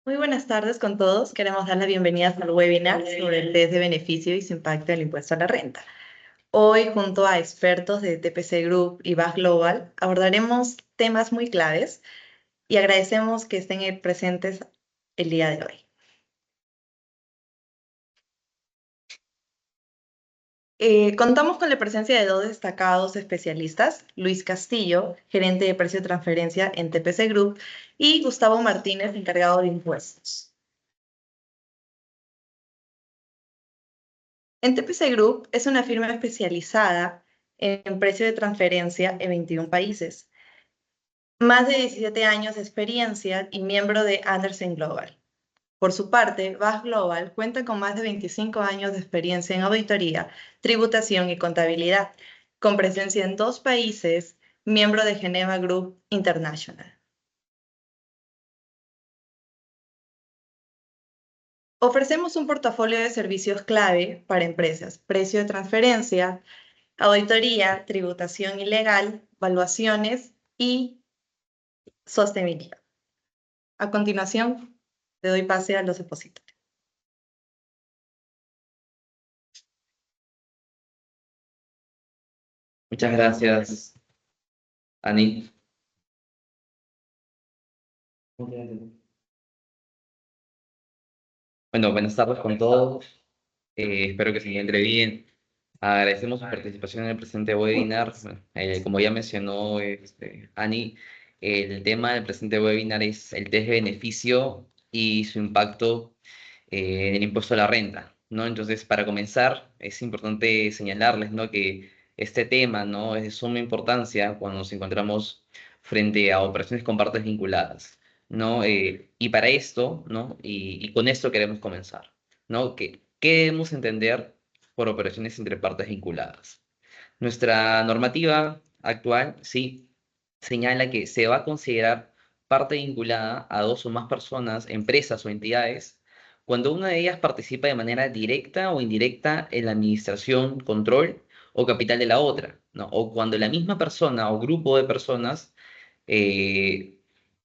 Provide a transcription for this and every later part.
Muy buenas tardes con todos. Queremos dar la bienvenida al webinar sobre el test de beneficio y su impacto en el impuesto a la renta. Hoy, junto a expertos de TPC Group y BAS Global, abordaremos temas muy claves y agradecemos que estén presentes el día de hoy. Contamos con la presencia de dos destacados especialistas, Luis Castillo, gerente de precio de transferencia en TPC Group, y Gustavo Martínez, encargado de impuestos. En TPC Group es una firma especializada en precio de transferencia en 21 países, más de 17 años de experiencia y miembro de Andersen Global. Por su parte, BAS Global cuenta con más de 25 años de experiencia en auditoría, tributación y contabilidad, con presencia en 2 países, miembro de Geneva Group International. Ofrecemos un portafolio de servicios clave para empresas: precio de transferencia, auditoría, tributación y legal, valuaciones y sostenibilidad. A continuación, le doy pase a los expositores. Muchas gracias, Ani. Bueno, buenas tardes con todos. Espero que se encuentre bien. Agradecemos su participación en el presente webinar. Bueno, como ya mencionó Ani, el tema del presente webinar es el test de beneficio y su impacto en el impuesto a la renta, ¿no? Entonces, para comenzar, es importante señalarles, ¿no?, que este tema, ¿no?, es de suma importancia cuando nos encontramos frente a operaciones con partes vinculadas, ¿no? Y para esto, ¿no?, y con esto queremos comenzar, ¿no? ¿Qué debemos entender por operaciones entre partes vinculadas? Nuestra normativa actual, sí, señala que se va a considerar parte vinculada a dos o más personas, empresas o entidades, cuando una de ellas participa de manera directa o indirecta en la administración, control o capital de la otra, ¿no? O cuando la misma persona o grupo de personas eh,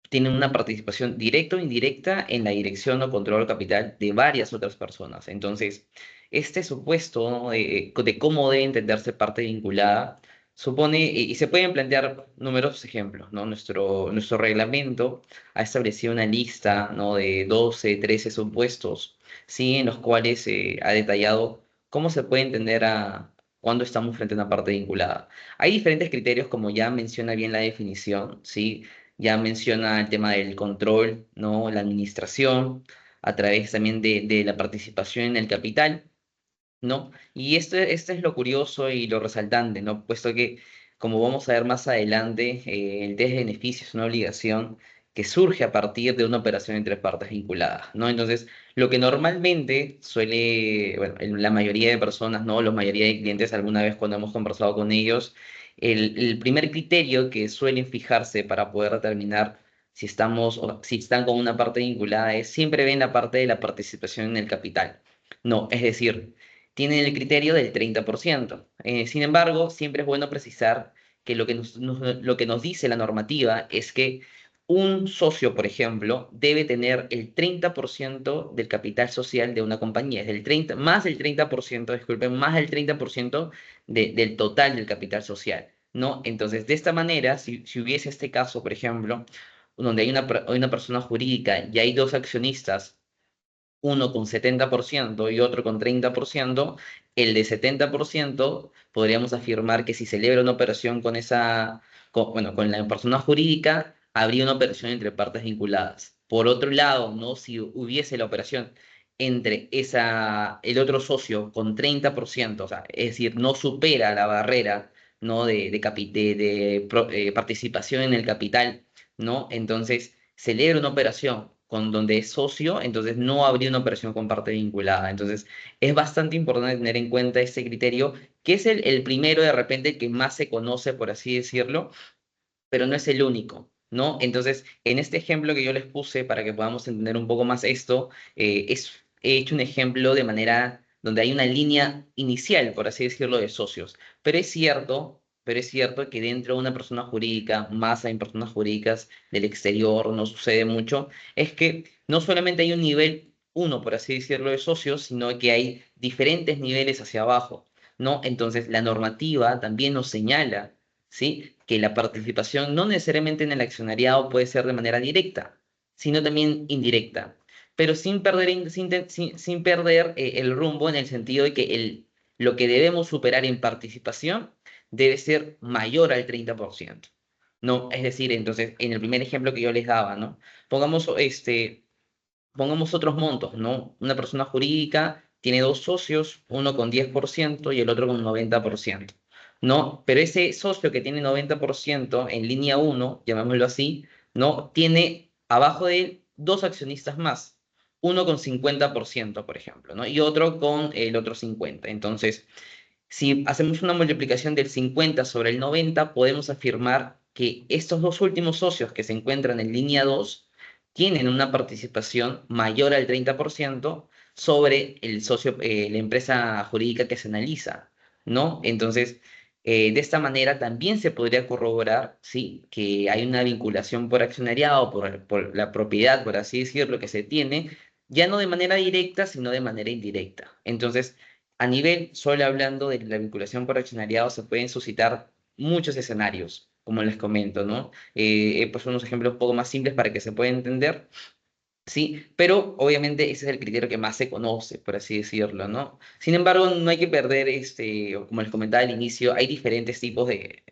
tienen una participación directa o indirecta en la dirección o control capital de varias otras personas. Entonces, este supuesto, ¿no?, de cómo debe entenderse parte vinculada supone, y se pueden plantear numerosos ejemplos, ¿no? Nuestro reglamento ha establecido una lista, ¿no?, de 12, 13 supuestos, ¿sí?, en los cuales ha detallado cómo se puede entender cuando estamos frente a una parte vinculada. Hay diferentes criterios, como ya menciona bien la definición, ¿sí? Ya menciona el tema del control, ¿no?, la administración, a través también de la participación en el capital, ¿no? Y esto es lo curioso y lo resaltante, ¿no? Puesto que, como vamos a ver más adelante, el test de beneficios es una obligación que surge a partir de una operación entre partes vinculadas, ¿no? Entonces, lo que normalmente suele, bueno, la mayoría de personas, ¿no?, la mayoría de clientes, alguna vez cuando hemos conversado con ellos, el primer criterio que suelen fijarse para poder determinar si estamos o si están con una parte vinculada es siempre ven la parte de la participación en el capital. No, es decir, tienen el criterio del 30%. Sin embargo, siempre es bueno precisar que lo que nos dice la normativa es que un socio, por ejemplo, debe tener el 30% del capital social de una compañía, es del 30, más del 30%, disculpen, más del 30% del total del capital social, ¿no? Entonces, de esta manera, si hubiese este caso, por ejemplo, donde hay una persona jurídica y hay dos accionistas, uno con 70% y otro con 30%, el de 70% podríamos afirmar que si celebra una operación bueno, con la persona jurídica, habría una operación entre partes vinculadas. Por otro lado, ¿no?, si hubiese la operación entre el otro socio con 30%, o sea, es decir, no supera la barrera, ¿no?, de participación en el capital, ¿no? Entonces, celebra una operación con donde es socio, entonces no habría una operación con parte vinculada. Entonces, es bastante importante tener en cuenta este criterio, que es el primero de repente que más se conoce, por así decirlo, pero no es el único, ¿no? Entonces, en este ejemplo que yo les puse, para que podamos entender un poco más esto, he hecho un ejemplo de manera donde hay una línea inicial, por así decirlo, de socios. Pero es cierto pero es cierto que dentro de una persona jurídica, más en personas jurídicas del exterior, no sucede mucho, es que no solamente hay un nivel uno, por así decirlo, de socios, sino que hay diferentes niveles hacia abajo, ¿no? Entonces, la normativa también nos señala, ¿sí? Que la participación no necesariamente en el accionariado puede ser de manera directa, sino también indirecta, pero sin perder, sin perder el rumbo en el sentido de que lo que debemos superar en participación debe ser mayor al 30%. No, es decir, entonces, en el primer ejemplo que yo les daba, ¿no? Pongamos, pongamos otros montos, ¿no? Una persona jurídica tiene dos socios, uno con 10% y el otro con 90%, ¿no? Pero ese socio que tiene 90% en línea uno, llamémoslo así, ¿no? Tiene abajo de él dos accionistas más, uno con 50%, por ejemplo, ¿no? Y otro con el otro 50%. Entonces, si hacemos una multiplicación del 50 sobre el 90, podemos afirmar que estos dos últimos socios que se encuentran en línea 2 tienen una participación mayor al 30% sobre el socio, la empresa jurídica que se analiza, ¿no? Entonces, de esta manera también se podría corroborar, ¿sí? Que hay una vinculación por accionariado, por la propiedad, por así decirlo, que se tiene, ya no de manera directa, sino de manera indirecta. Entonces, a nivel, solo hablando de la vinculación por accionariado, se pueden suscitar muchos escenarios, como les comento, ¿no? He puesto unos ejemplos un poco más simples para que se pueda entender, ¿sí? Pero obviamente ese es el criterio que más se conoce, por así decirlo, ¿no? Sin embargo, no hay que perder, como les comentaba al inicio, hay diferentes tipos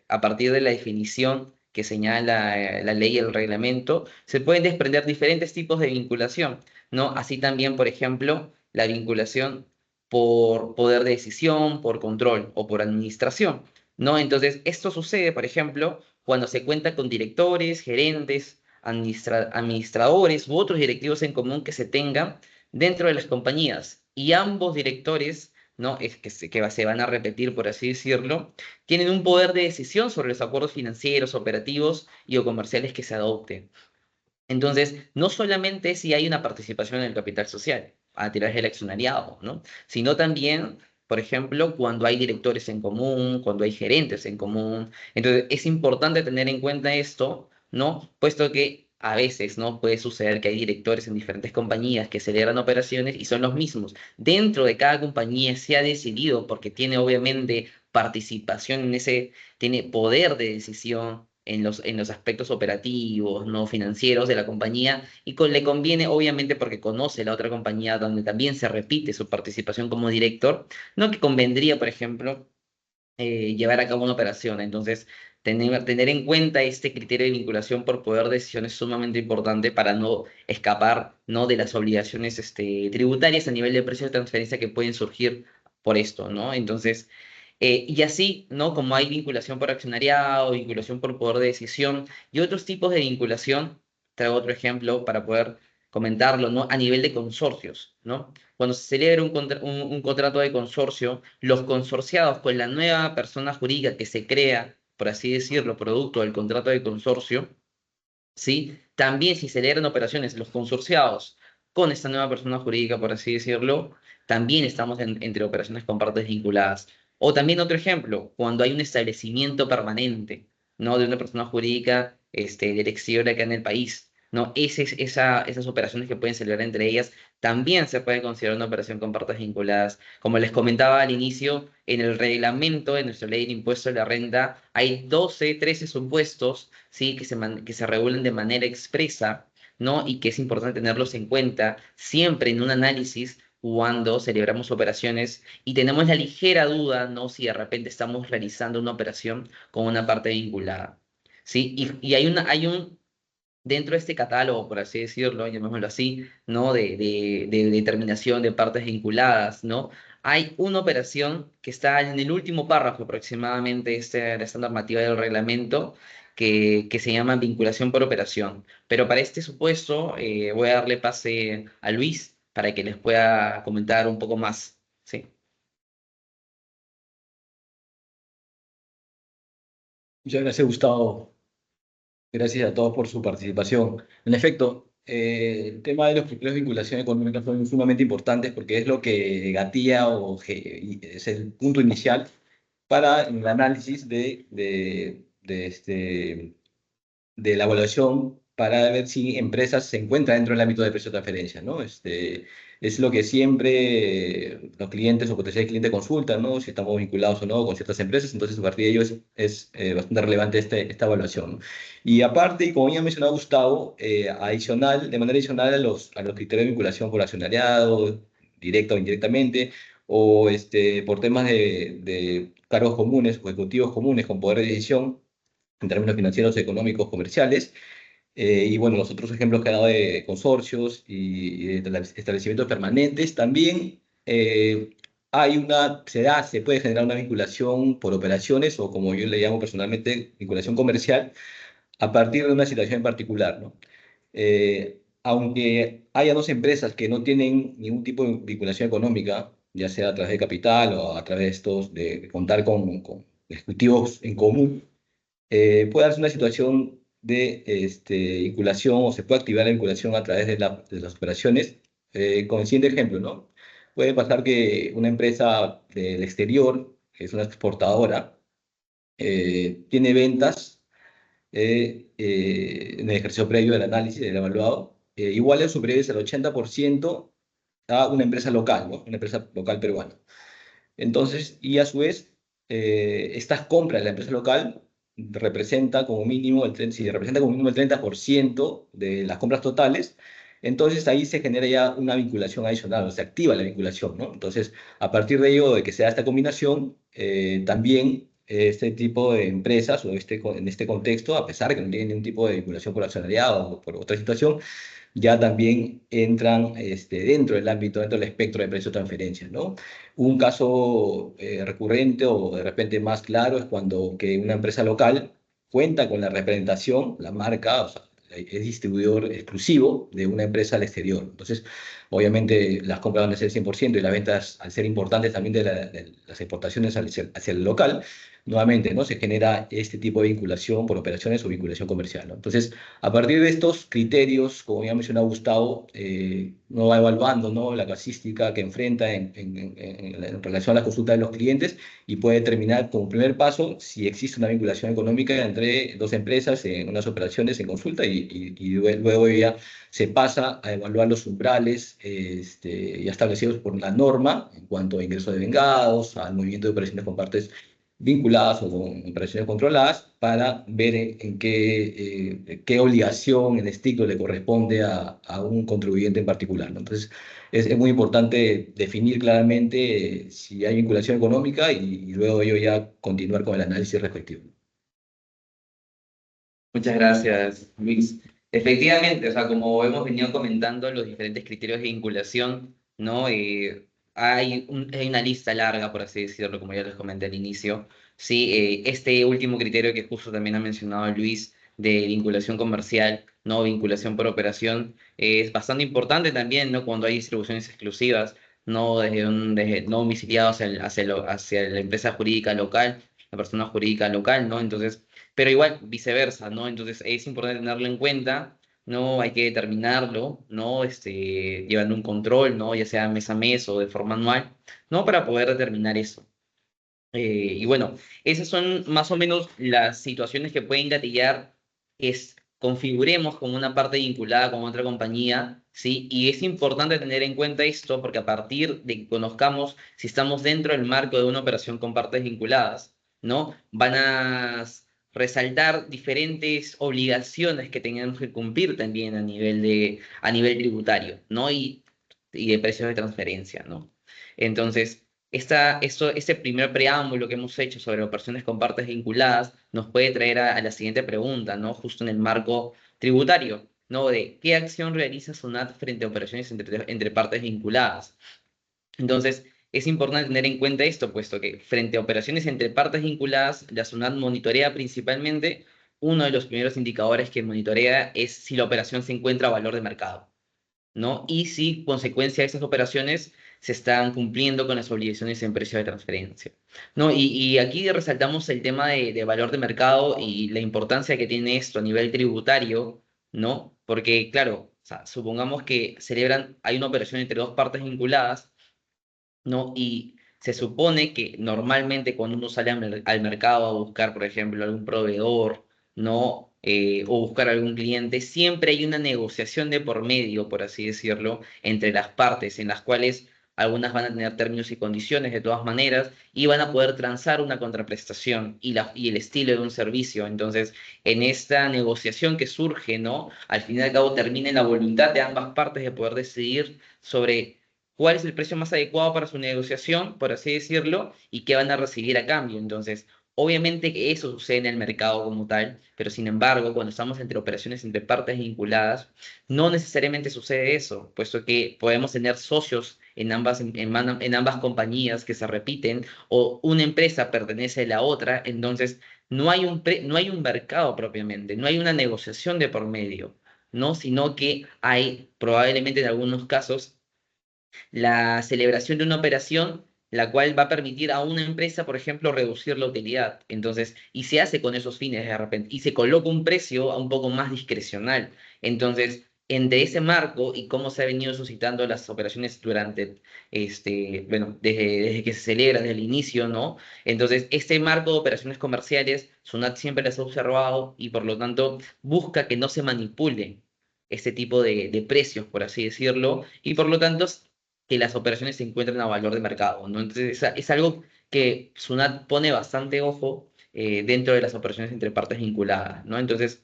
a partir de la definición que señala la ley y el reglamento, se pueden desprender diferentes tipos de vinculación, ¿no? Así también, por ejemplo, la vinculación por poder de decisión, por control o por administración, ¿no? Entonces, esto sucede, por ejemplo, cuando se cuenta con directores, gerentes, administradores u otros directivos en común que se tengan dentro de las compañías. Y ambos directores, ¿no? Es que se van a repetir, por así decirlo, tienen un poder de decisión sobre los acuerdos financieros, operativos y o comerciales que se adopten. Entonces, no solamente si hay una participación en el capital social a través del accionariado, ¿no? Sino también, por ejemplo, cuando hay directores en común, cuando hay gerentes en común. Entonces, es importante tener en cuenta esto, ¿no? Puesto que a veces, ¿no? Puede suceder que hay directores en diferentes compañías que celebran operaciones y son los mismos. Dentro de cada compañía se ha decidido, porque tiene obviamente participación en tiene poder de decisión en los aspectos operativos, no financieros de la compañía, y le conviene, obviamente, porque conoce la otra compañía donde también se repite su participación como director, no que convendría, por ejemplo, llevar a cabo una operación. Entonces, tener en cuenta este criterio de vinculación por poder de decisión es sumamente importante para no escapar, ¿no? De las obligaciones tributarias a nivel de precio de transferencia que pueden surgir por esto, ¿no? Entonces, y así, ¿no? Como hay vinculación por accionariado, vinculación por poder de decisión y otros tipos de vinculación, traigo otro ejemplo para poder comentarlo, ¿no? A nivel de consorcios, ¿no? Cuando se celebra un contrato de consorcio, los consorciados con la nueva persona jurídica que se crea, por así decirlo, producto del contrato de consorcio, ¿sí? También si celebran operaciones los consorciados con esta nueva persona jurídica, por así decirlo, también estamos entre operaciones con partes vinculadas. O también otro ejemplo, cuando hay un establecimiento permanente, ¿no? De una persona jurídica, del exterior acá en el país, ¿no? Esas operaciones que pueden celebrar entre ellas también se puede considerar una operación con partes vinculadas. Como les comentaba al inicio, en el reglamento de nuestra ley de impuesto de la renta hay 12, 13 supuestos, ¿sí? Que se regulan de manera expresa, ¿no? Y que es importante tenerlos en cuenta siempre en un análisis cuando celebramos operaciones y tenemos la ligera duda, ¿no? Si de repente estamos realizando una operación con una parte vinculada, ¿sí? Y hay un dentro de este catálogo, por así decirlo, llamémoslo así, ¿no? De determinación de partes vinculadas, ¿no? Hay una operación que está en el último párrafo aproximadamente de esta normativa del reglamento que se llama vinculación por operación. Pero para este supuesto voy a darle pase a Luis para que les pueda comentar un poco más, ¿sí? Muchas gracias, Gustavo. Gracias a todos por su participación. En efecto, el tema de los criterios de vinculación económica son sumamente importantes porque es lo que gatilla es el punto inicial para el análisis de la evaluación para ver si empresas se encuentran dentro del ámbito de precio de transferencia, ¿no? Es lo que siempre los clientes o potenciales clientes consultan, ¿no? Si estamos vinculados o no con ciertas empresas, entonces a partir de ello es bastante relevante esta evaluación, ¿no? Y aparte, y como ya mencionaba Gustavo, de manera adicional a los criterios de vinculación por accionariado, directa o indirectamente, o por temas de cargos comunes o ejecutivos comunes con poder de decisión, en términos financieros, económicos, comerciales. Y bueno, los otros ejemplos que ha dado de consorcios y de establecimientos permanentes, también se puede generar una vinculación por operaciones o como yo le llamo personalmente, vinculación comercial a partir de una situación en particular, ¿no? Aunque haya dos empresas que no tienen ningún tipo de vinculación económica, ya sea a través de capital o a través de contar con ejecutivos en común, puede darse una situación de vinculación o se puede activar la vinculación a través de las operaciones. Con el siguiente ejemplo, ¿no? Puede pasar que una empresa del exterior, que es una exportadora, tiene ventas en el ejercicio previo del análisis del evaluado, iguales o superiores al 80% a una empresa local, ¿no? Una empresa local peruana. Entonces, y a su vez, estas compras de la empresa local representa como mínimo si representa como mínimo el 30% de las compras totales, entonces ahí se genera ya una vinculación adicional, o se activa la vinculación, ¿no? Entonces, a partir de ello, de que se da esta combinación, también este tipo de empresas, en este contexto, a pesar de que no tienen ningún tipo de vinculación por accionariado o por otra situación, ya también entran dentro del espectro de precio de transferencia, ¿no? Un caso recurrente o de repente más claro es cuando que una empresa local cuenta con la representación, la marca, o sea, es distribuidor exclusivo de una empresa al exterior. Entonces, obviamente las compras van a ser 100% y las ventas, al ser importantes también de las exportaciones hacia el local, nuevamente, ¿no? Se genera este tipo de vinculación por operaciones o vinculación comercial, ¿no? Entonces, a partir de estos criterios, como ya mencionaba Gustavo, uno va evaluando, ¿no? La casística que enfrenta en relación a la consulta de los clientes y puede determinar como primer paso si existe una vinculación económica entre dos empresas en unas operaciones en consulta y luego ya se pasa a evaluar los umbrales ya establecidos por la norma en cuanto a ingreso de vengados, al movimiento de operaciones con partes vinculadas o con operaciones controladas para ver qué obligación en estricto le corresponde a un contribuyente en particular, ¿no? Entonces, es muy importante definir claramente si hay vinculación económica y luego ello ya continuar con el análisis respectivo. Muchas gracias, Luis. Efectivamente, o sea, como hemos venido comentando, los diferentes criterios de vinculación, ¿no? Hay una lista larga, por así decirlo, como ya les comenté al inicio. Sí, este último criterio que justo también ha mencionado Luis, de vinculación comercial, ¿no? Vinculación por operación, es bastante importante también, ¿no? Cuando hay distribuciones exclusivas, ¿no? Desde no domiciliado hacia la empresa jurídica local, la persona jurídica local, ¿no? Entonces, pero igual viceversa, ¿no? Entonces es importante tenerlo en cuenta, ¿no? Hay que determinarlo, ¿no? Llevando un control, ¿no? Ya sea mes a mes o de forma anual, ¿no? Para poder determinar eso. Y bueno, esas son más o menos las situaciones que pueden gatillar configuremos como una parte vinculada con otra compañía, ¿sí? Y es importante tener en cuenta esto porque a partir de que conozcamos si estamos dentro del marco de una operación con partes vinculadas, ¿no? Van a resaltar diferentes obligaciones que tenemos que cumplir también a nivel tributario, ¿no? Y de precios de transferencia, ¿no? Entonces, este primer preámbulo que hemos hecho sobre operaciones con partes vinculadas nos puede traer a la siguiente pregunta, ¿no? Justo en el marco tributario, ¿no? De qué acción realiza SUNAT frente a operaciones entre partes vinculadas. Entonces, es importante tener en cuenta esto, puesto que frente a operaciones entre partes vinculadas, la SUNAT monitorea principalmente, uno de los primeros indicadores que monitorea es si la operación se encuentra a valor de mercado, ¿no? Y si, consecuencia de esas operaciones, se están cumpliendo con las obligaciones en precio de transferencia, ¿no? Y aquí resaltamos el tema de valor de mercado y la importancia que tiene esto a nivel tributario, ¿no? Porque, claro, o sea, supongamos que hay una operación entre dos partes vinculadas, ¿no? Y se supone que normalmente cuando uno sale al mercado a buscar, por ejemplo, algún proveedor, ¿no? O buscar algún cliente, siempre hay una negociación de por medio, por así decirlo, entre las partes, en las cuales algunas van a tener términos y condiciones de todas maneras y van a poder transar una contraprestación y el estilo de un servicio. Entonces, en esta negociación que surge, ¿no? Al fin y al cabo termina en la voluntad de ambas partes de poder decidir sobre cuál es el precio más adecuado para su negociación, por así decirlo, y qué van a recibir a cambio. Entonces, obviamente que eso sucede en el mercado como tal, pero sin embargo, cuando estamos entre operaciones entre partes vinculadas, no necesariamente sucede eso, puesto que podemos tener socios en ambas compañías que se repiten, o una empresa pertenece a la otra, entonces no hay un mercado propiamente, no hay una negociación de por medio, ¿no? Sino que hay probablemente en algunos casos la celebración de una operación, la cual va a permitir a una empresa, por ejemplo, reducir la utilidad. Entonces, y se hace con esos fines de repente, y se coloca un precio un poco más discrecional. Entonces, entre ese marco y cómo se han venido suscitando las operaciones durante, bueno, desde que se celebra, desde el inicio, ¿no? Entonces, este marco de operaciones comerciales, SUNAT siempre las ha observado y por lo tanto busca que no se manipule este tipo de precios, por así decirlo, y por lo tanto que las operaciones se encuentren a valor de mercado, ¿no? Entonces es algo que SUNAT pone bastante ojo dentro de las operaciones entre partes vinculadas, ¿no? Entonces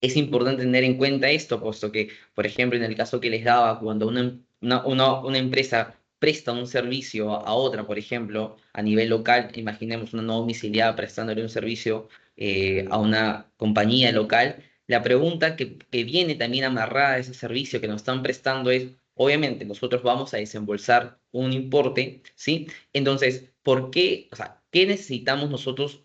es importante tener en cuenta esto, puesto que, por ejemplo, en el caso que les daba, cuando una empresa presta un servicio a otra, por ejemplo, a nivel local, imaginemos una no domiciliada prestándole un servicio a una compañía local, la pregunta que viene también amarrada a ese servicio que nos están prestando es, obviamente, nosotros vamos a desembolsar un importe, ¿sí? Entonces, ¿por qué, o sea, qué necesitamos nosotros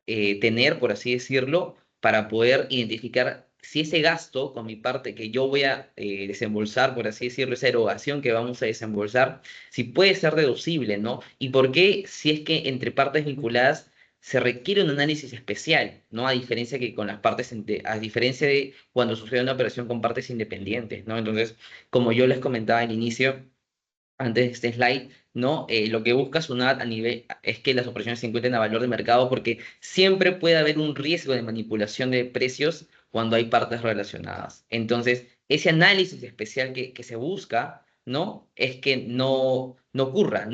tener, por así decirlo, para poder identificar si ese gasto con mi parte que yo voy a desembolsar, por así decirlo, esa erogación que vamos a desembolsar, si puede ser deducible, ¿no? Y por qué, si es que entre partes vinculadas se requiere un análisis especial, ¿no? A diferencia que con las partes, a diferencia de cuando sucede una operación con partes independientes, ¿no? Entonces, como yo les comentaba al inicio, antes de este slide, ¿no? Lo que busca SUNAT a nivel es que las operaciones se encuentren a valor de mercado porque siempre puede haber un riesgo de manipulación de precios cuando hay partes relacionadas. Entonces, ese análisis especial que se busca, ¿no? Es que no ocurra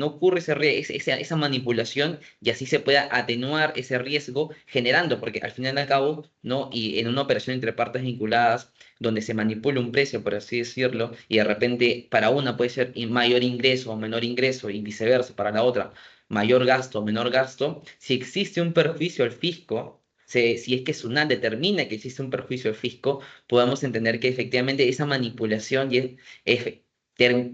esa manipulación y así se pueda atenuar ese riesgo generando, porque al final y al cabo, ¿no? Y en una operación entre partes vinculadas, donde se manipula un precio, por así decirlo, y de repente para una puede ser mayor ingreso o menor ingreso y viceversa, para la otra mayor gasto o menor gasto, si existe un perjuicio al fisco, si es que SUNAT determina que existe un perjuicio al fisco, podemos entender que efectivamente esa manipulación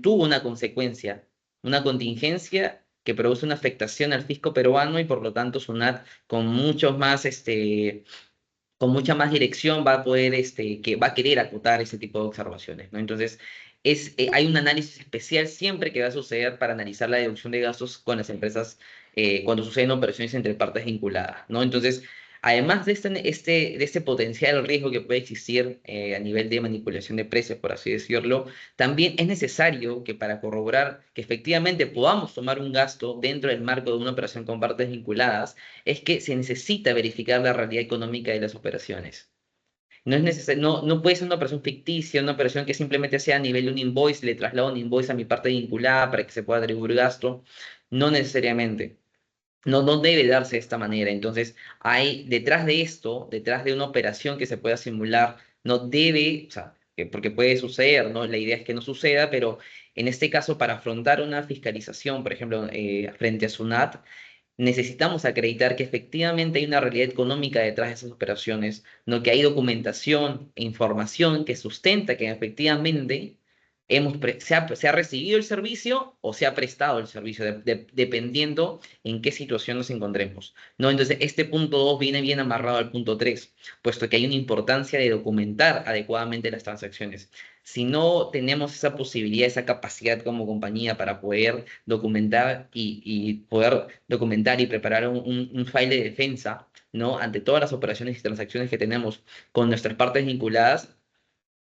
tuvo una consecuencia, una contingencia que produce una afectación al fisco peruano y por lo tanto SUNAT con muchos más con mucha más dirección va a poder, que va a querer acotar ese tipo de observaciones, ¿no? Entonces, hay un análisis especial siempre que va a suceder para analizar la deducción de gastos con las empresas cuando suceden operaciones entre partes vinculadas, ¿no? Entonces, además de de este potencial riesgo que puede existir a nivel de manipulación de precios, por así decirlo, también es necesario que para corroborar que efectivamente podamos tomar un gasto dentro del marco de una operación con partes vinculadas, es que se necesita verificar la realidad económica de las operaciones. No puede ser una operación ficticia, una operación que simplemente sea a nivel de un invoice, le traslado un invoice a mi parte vinculada para que se pueda atribuir gasto. No necesariamente. No debe darse de esta manera. Entonces, hay detrás de esto, detrás de una operación que se pueda simular, no debe, o sea, porque puede suceder, ¿no? La idea es que no suceda, pero en este caso, para afrontar una fiscalización, por ejemplo, frente a SUNAT, necesitamos acreditar que efectivamente hay una realidad económica detrás de esas operaciones, no que hay documentación e información que sustenta que efectivamente se ha recibido el servicio o se ha prestado el servicio, dependiendo en qué situación nos encontremos, ¿no? Entonces, este punto 2 viene bien amarrado al punto 3, puesto que hay una importancia de documentar adecuadamente las transacciones. Si no tenemos esa posibilidad, esa capacidad como compañía para poder documentar y poder documentar y preparar un file de defensa, ¿no? Ante todas las operaciones y transacciones que tenemos con nuestras partes vinculadas,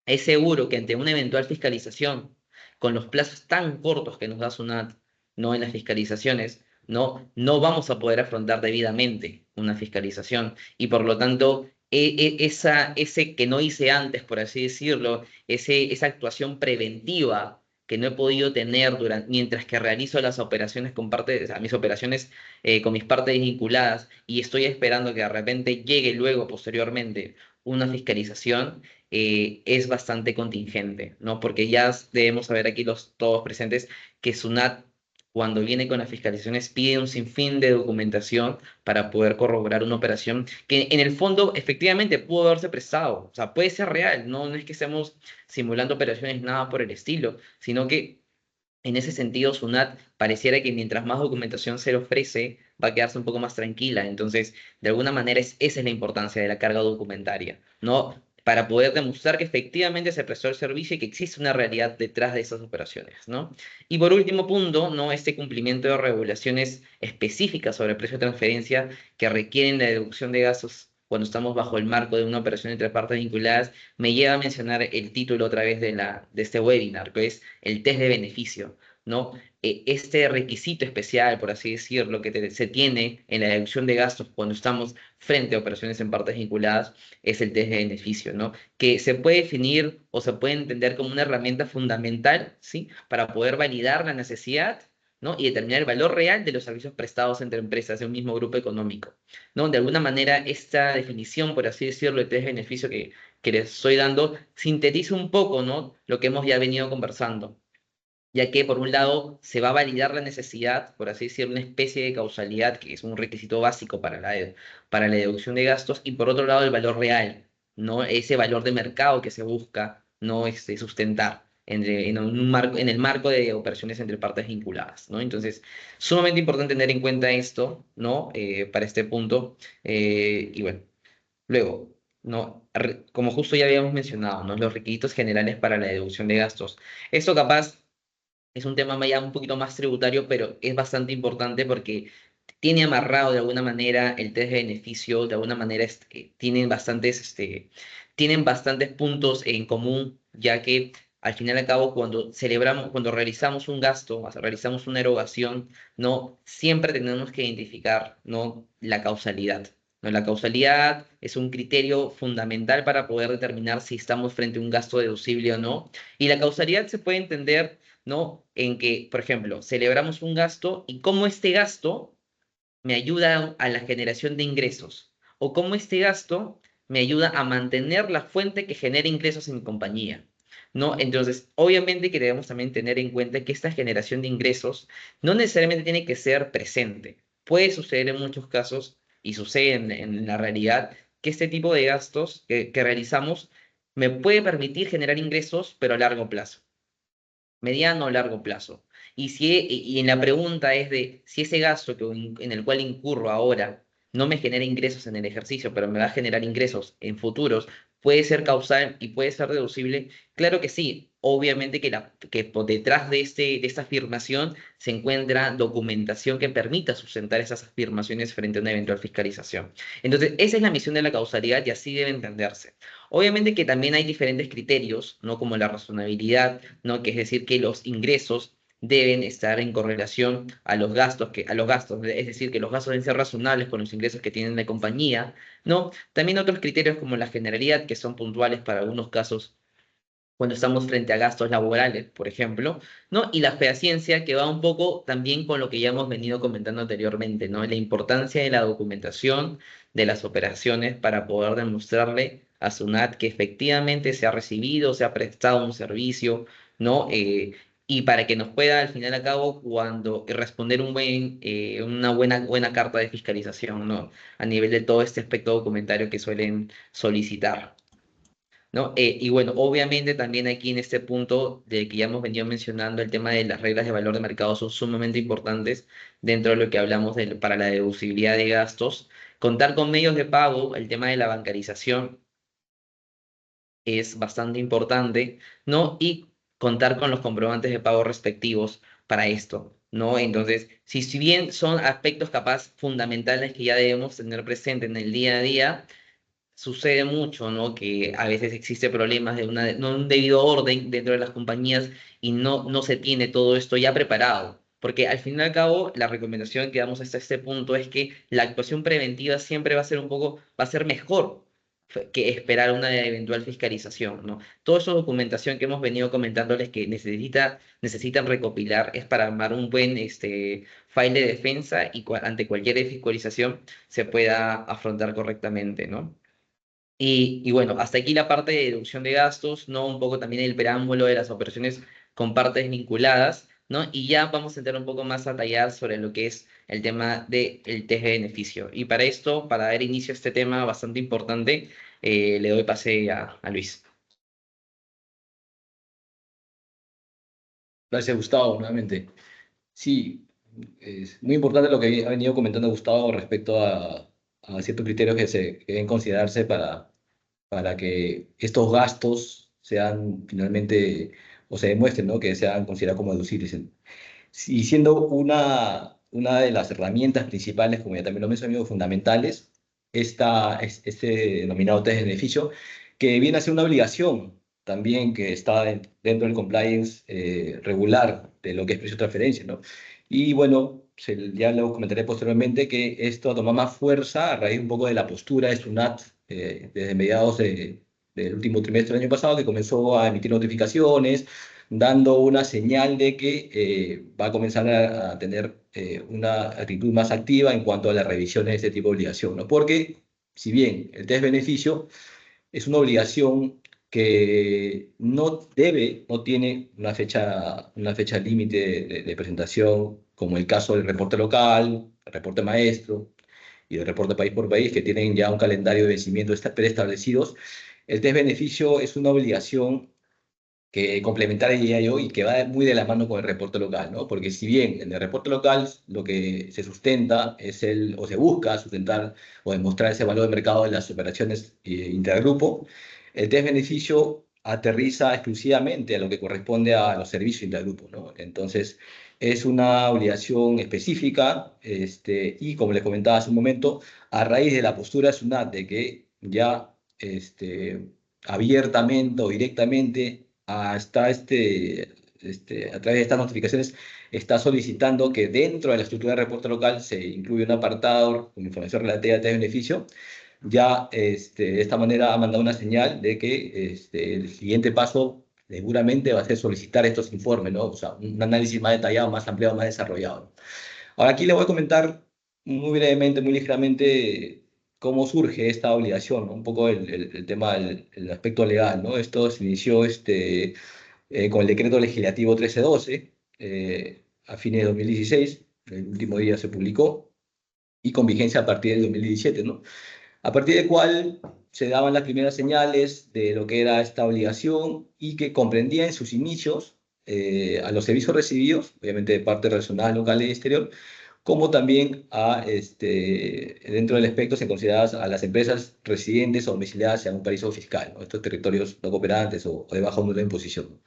es seguro que ante una eventual fiscalización, con los plazos tan cortos que nos da SUNAT, ¿no? En las fiscalizaciones, no vamos a poder afrontar debidamente una fiscalización y por lo tanto ese que no hice antes, por así decirlo, esa actuación preventiva que no he podido tener mientras que realizo las operaciones con o sea, mis operaciones con mis partes vinculadas y estoy esperando que de repente llegue luego, posteriormente, una fiscalización, es bastante contingente, ¿no? Porque ya debemos saber aquí todos presentes que SUNAT, cuando viene con las fiscalizaciones, pide un sinfín de documentación para poder corroborar una operación que en el fondo efectivamente pudo haberse prestado, o sea, puede ser real, no es que estemos simulando operaciones nada por el estilo, sino que en ese sentido, SUNAT pareciera que mientras más documentación se le ofrece, va a quedarse un poco más tranquila. Entonces, de alguna manera, esa es la importancia de la carga documentaria, ¿no? Para poder demostrar que efectivamente se prestó el servicio y que existe una realidad detrás de esas operaciones, ¿no? Y por último punto, ¿no? Este cumplimiento de regulaciones específicas sobre el precio de transferencia que requieren la deducción de gastos cuando estamos bajo el marco de una operación entre partes vinculadas, me lleva a mencionar el título otra vez de este webinar, que es el test de beneficio, ¿no? Este requisito especial, por así decirlo, que se tiene en la deducción de gastos cuando estamos frente a operaciones en partes vinculadas, es el test de beneficio, ¿no? Que se puede definir o se puede entender como una herramienta fundamental, ¿sí? Para poder validar la necesidad, ¿no? Y determinar el valor real de los servicios prestados entre empresas de un mismo grupo económico, ¿no? De alguna manera, esta definición, por así decirlo, de test de beneficio que les estoy dando, sintetiza un poco, ¿no? Lo que hemos ya venido conversando, ya que por un lado se va a validar la necesidad, por así decirlo, una especie de causalidad, que es un requisito básico para la deducción de gastos, y por otro lado el valor real, ¿no? Ese valor de mercado que se busca, ¿no? Sustentar en el marco de operaciones entre partes vinculadas, ¿no? Entonces, sumamente importante tener en cuenta esto, ¿no? Para este punto. Y bueno, luego, ¿no? Como justo ya habíamos mencionado, ¿no? Los requisitos generales para la deducción de gastos. Esto capaz es un tema ya un poquito más tributario, pero es bastante importante porque tiene amarrado de alguna manera el test de beneficio, de alguna manera tienen bastantes puntos en común, ya que al final y al cabo cuando realizamos un gasto, o sea, realizamos una erogación, no siempre tenemos que identificar, ¿no? La causalidad. ¿No? La causalidad es un criterio fundamental para poder determinar si estamos frente a un gasto deducible o no. Y la causalidad se puede entender, ¿no? En que, por ejemplo, celebramos un gasto y cómo este gasto me ayuda a la generación de ingresos o cómo este gasto me ayuda a mantener la fuente que genera ingresos en mi compañía, ¿no? Entonces, obviamente que debemos también tener en cuenta que esta generación de ingresos no necesariamente tiene que ser presente. Puede suceder en muchos casos y sucede en la realidad que este tipo de gastos que realizamos me puede permitir generar ingresos, pero a largo plazo, mediano o largo plazo. Y en la pregunta es de si ese gasto en el cual incurro ahora no me genera ingresos en el ejercicio, pero me va a generar ingresos en futuros, puede ser causal y puede ser deducible. Claro que sí, obviamente que por detrás de esta afirmación se encuentra documentación que permita sustentar esas afirmaciones frente a una eventual fiscalización. Entonces, esa es la misión de la causalidad y así debe entenderse. Obviamente que también hay diferentes criterios, ¿no? Como la razonabilidad, ¿no? Que es decir, que los ingresos deben estar en correlación a los gastos, es decir, que los gastos deben ser razonables con los ingresos que tiene la compañía, ¿no? También otros criterios como la generalidad, que son puntuales para algunos casos cuando estamos frente a gastos laborales, por ejemplo, ¿no? Y la fehaciencia, que va un poco también con lo que ya hemos venido comentando anteriormente, ¿no? La importancia de la documentación de las operaciones para poder demostrarle a SUNAT que efectivamente se ha recibido, se ha prestado un servicio, ¿no? Y para que nos pueda, al final y al cabo, cuando responder una buena carta de fiscalización, ¿no? A nivel de todo este aspecto documentario que suelen solicitar. ¿No? Y bueno, obviamente también aquí en este punto de que ya hemos venido mencionando, el tema de las reglas de valor de mercado son sumamente importantes dentro de lo que hablamos para la deducibilidad de gastos. Contar con medios de pago, el tema de la bancarización es bastante importante, ¿no? Y contar con los comprobantes de pago respectivos para esto, ¿no? Entonces, si bien son aspectos capaz fundamentales que ya debemos tener presente en el día a día, sucede mucho, ¿no? Que a veces existe problemas no un debido orden dentro de las compañías y no se tiene todo esto ya preparado. Porque al fin y al cabo, la recomendación que damos hasta este punto es que la actuación preventiva siempre va a ser va a ser mejor que esperar una eventual fiscalización, ¿no? Toda esa documentación que hemos venido comentándoles que necesitan recopilar es para armar un buen file de defensa y ante cualquier fiscalización se pueda afrontar correctamente, ¿no? Y bueno, hasta aquí la parte de deducción de gastos, ¿no? Un poco también el preámbulo de las operaciones con partes vinculadas, ¿no? Y ya vamos a entrar un poco más a detallar sobre lo que es el tema del test de beneficio. Y para esto, para dar inicio a este tema bastante importante, le doy pase a Luis. Gracias, Gustavo, nuevamente. Sí, es muy importante lo que ha venido comentando Gustavo respecto a ciertos criterios que deben considerarse para que estos gastos sean finalmente, o se demuestren, ¿no? Que sean considerados como deducibles. Y siendo una de las herramientas principales, como ya también lo mencioné, fundamentales, este denominado test de beneficio, que viene a ser una obligación también que está dentro del compliance regular de lo que es precio de transferencia, ¿no? Y bueno, ya lo comentaré posteriormente que esto toma más fuerza a raíz un poco de la postura de SUNAT desde mediados del último trimestre del año pasado, que comenzó a emitir notificaciones dando una señal de que va a comenzar a tener una actitud más activa en cuanto a las revisiones de este tipo de obligación, ¿no? Porque si bien el test beneficio es una obligación que no tiene una fecha límite de presentación, como el caso del reporte local, el reporte maestro y el reporte país por país, que tienen ya un calendario de vencimiento preestablecidos. El test beneficio es una obligación que complementar, diría yo, y que va muy de la mano con el reporte local, ¿no? Porque si bien en el reporte local lo que se sustenta o se busca sustentar o demostrar ese valor de mercado de las operaciones intergrupo, el test beneficio aterriza exclusivamente a lo que corresponde a los servicios intergrupo, ¿no? Entonces, es una obligación específica, y como les comentaba hace un momento, a raíz de la postura de SUNAT de que ya abiertamente o directamente a través de estas notificaciones, está solicitando que dentro de la estructura de reporte local se incluya un apartado con información relativa a este beneficio. Ya de esta manera ha mandado una señal de que el siguiente paso seguramente va a ser solicitar estos informes, ¿no? O sea, un análisis más detallado, más ampliado, más desarrollado. Ahora aquí le voy a comentar muy brevemente, muy ligeramente, cómo surge esta obligación, ¿no? Un poco el tema el aspecto legal, ¿no? Esto se inició con el decreto legislativo 1312 a fines de 2016, el último día se publicó, y con vigencia a partir del 2017, ¿no? A partir del cual se daban las primeras señales de lo que era esta obligación y que comprendía en sus inicios a los servicios recibidos, obviamente de parte regional, local y exterior, como también dentro del espectro se consideradas a las empresas residentes o domiciliadas en un paraíso fiscal, ¿no? Estos territorios no cooperantes o de bajo nivel de imposición.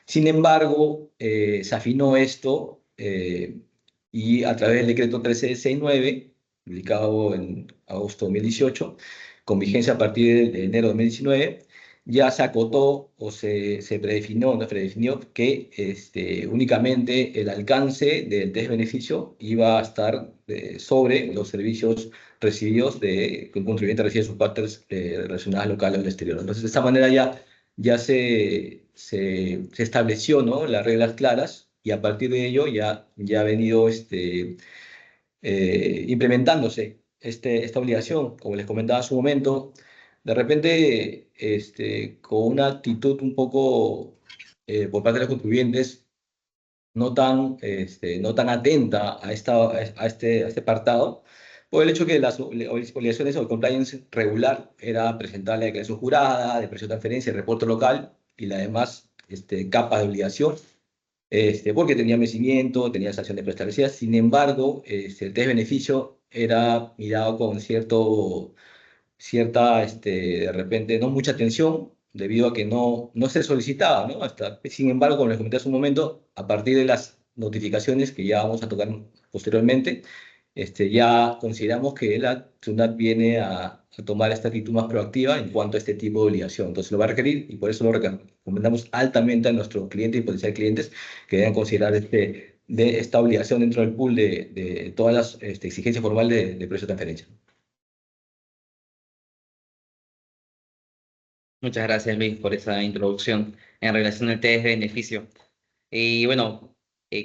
Sin embargo, se afinó esto y a través del decreto 1369, publicado en agosto de 2018, con vigencia a partir de enero de 2019, ya se acotó o se predefinió, no predefinió que únicamente el alcance del test beneficio iba a estar sobre los servicios recibidos que un contribuyente recibe sus partes relacionadas locales o del exterior. Entonces, de esta manera ya se estableció, ¿no? Las reglas claras y a partir de ello ya ha venido implementándose esta obligación, como les comentaba hace un momento, de repente con una actitud un poco por parte de los contribuyentes no tan atenta a este apartado, por el hecho que las obligaciones o el compliance regular era presentar la declaración jurada, de precio de transferencia, el reporte local y la demás capa de obligación, porque tenía vencimiento, tenía sanciones preestablecidas. Sin embargo, el test beneficio era mirado con cierta, de repente, no mucha atención, debido a que no se solicitaba, ¿no? Sin embargo, como les comenté hace un momento, a partir de las notificaciones que ya vamos a tocar posteriormente, ya consideramos que la SUNAT viene a tomar esta actitud más proactiva en cuanto a este tipo de obligación. Entonces lo va a requerir y por eso lo recomendamos altamente a nuestros clientes y potenciales clientes que deben considerar de esta obligación dentro del pool de todas las exigencias formales de precio de transferencia. Muchas gracias, Luis, por esa introducción en relación al test de beneficio. Y bueno,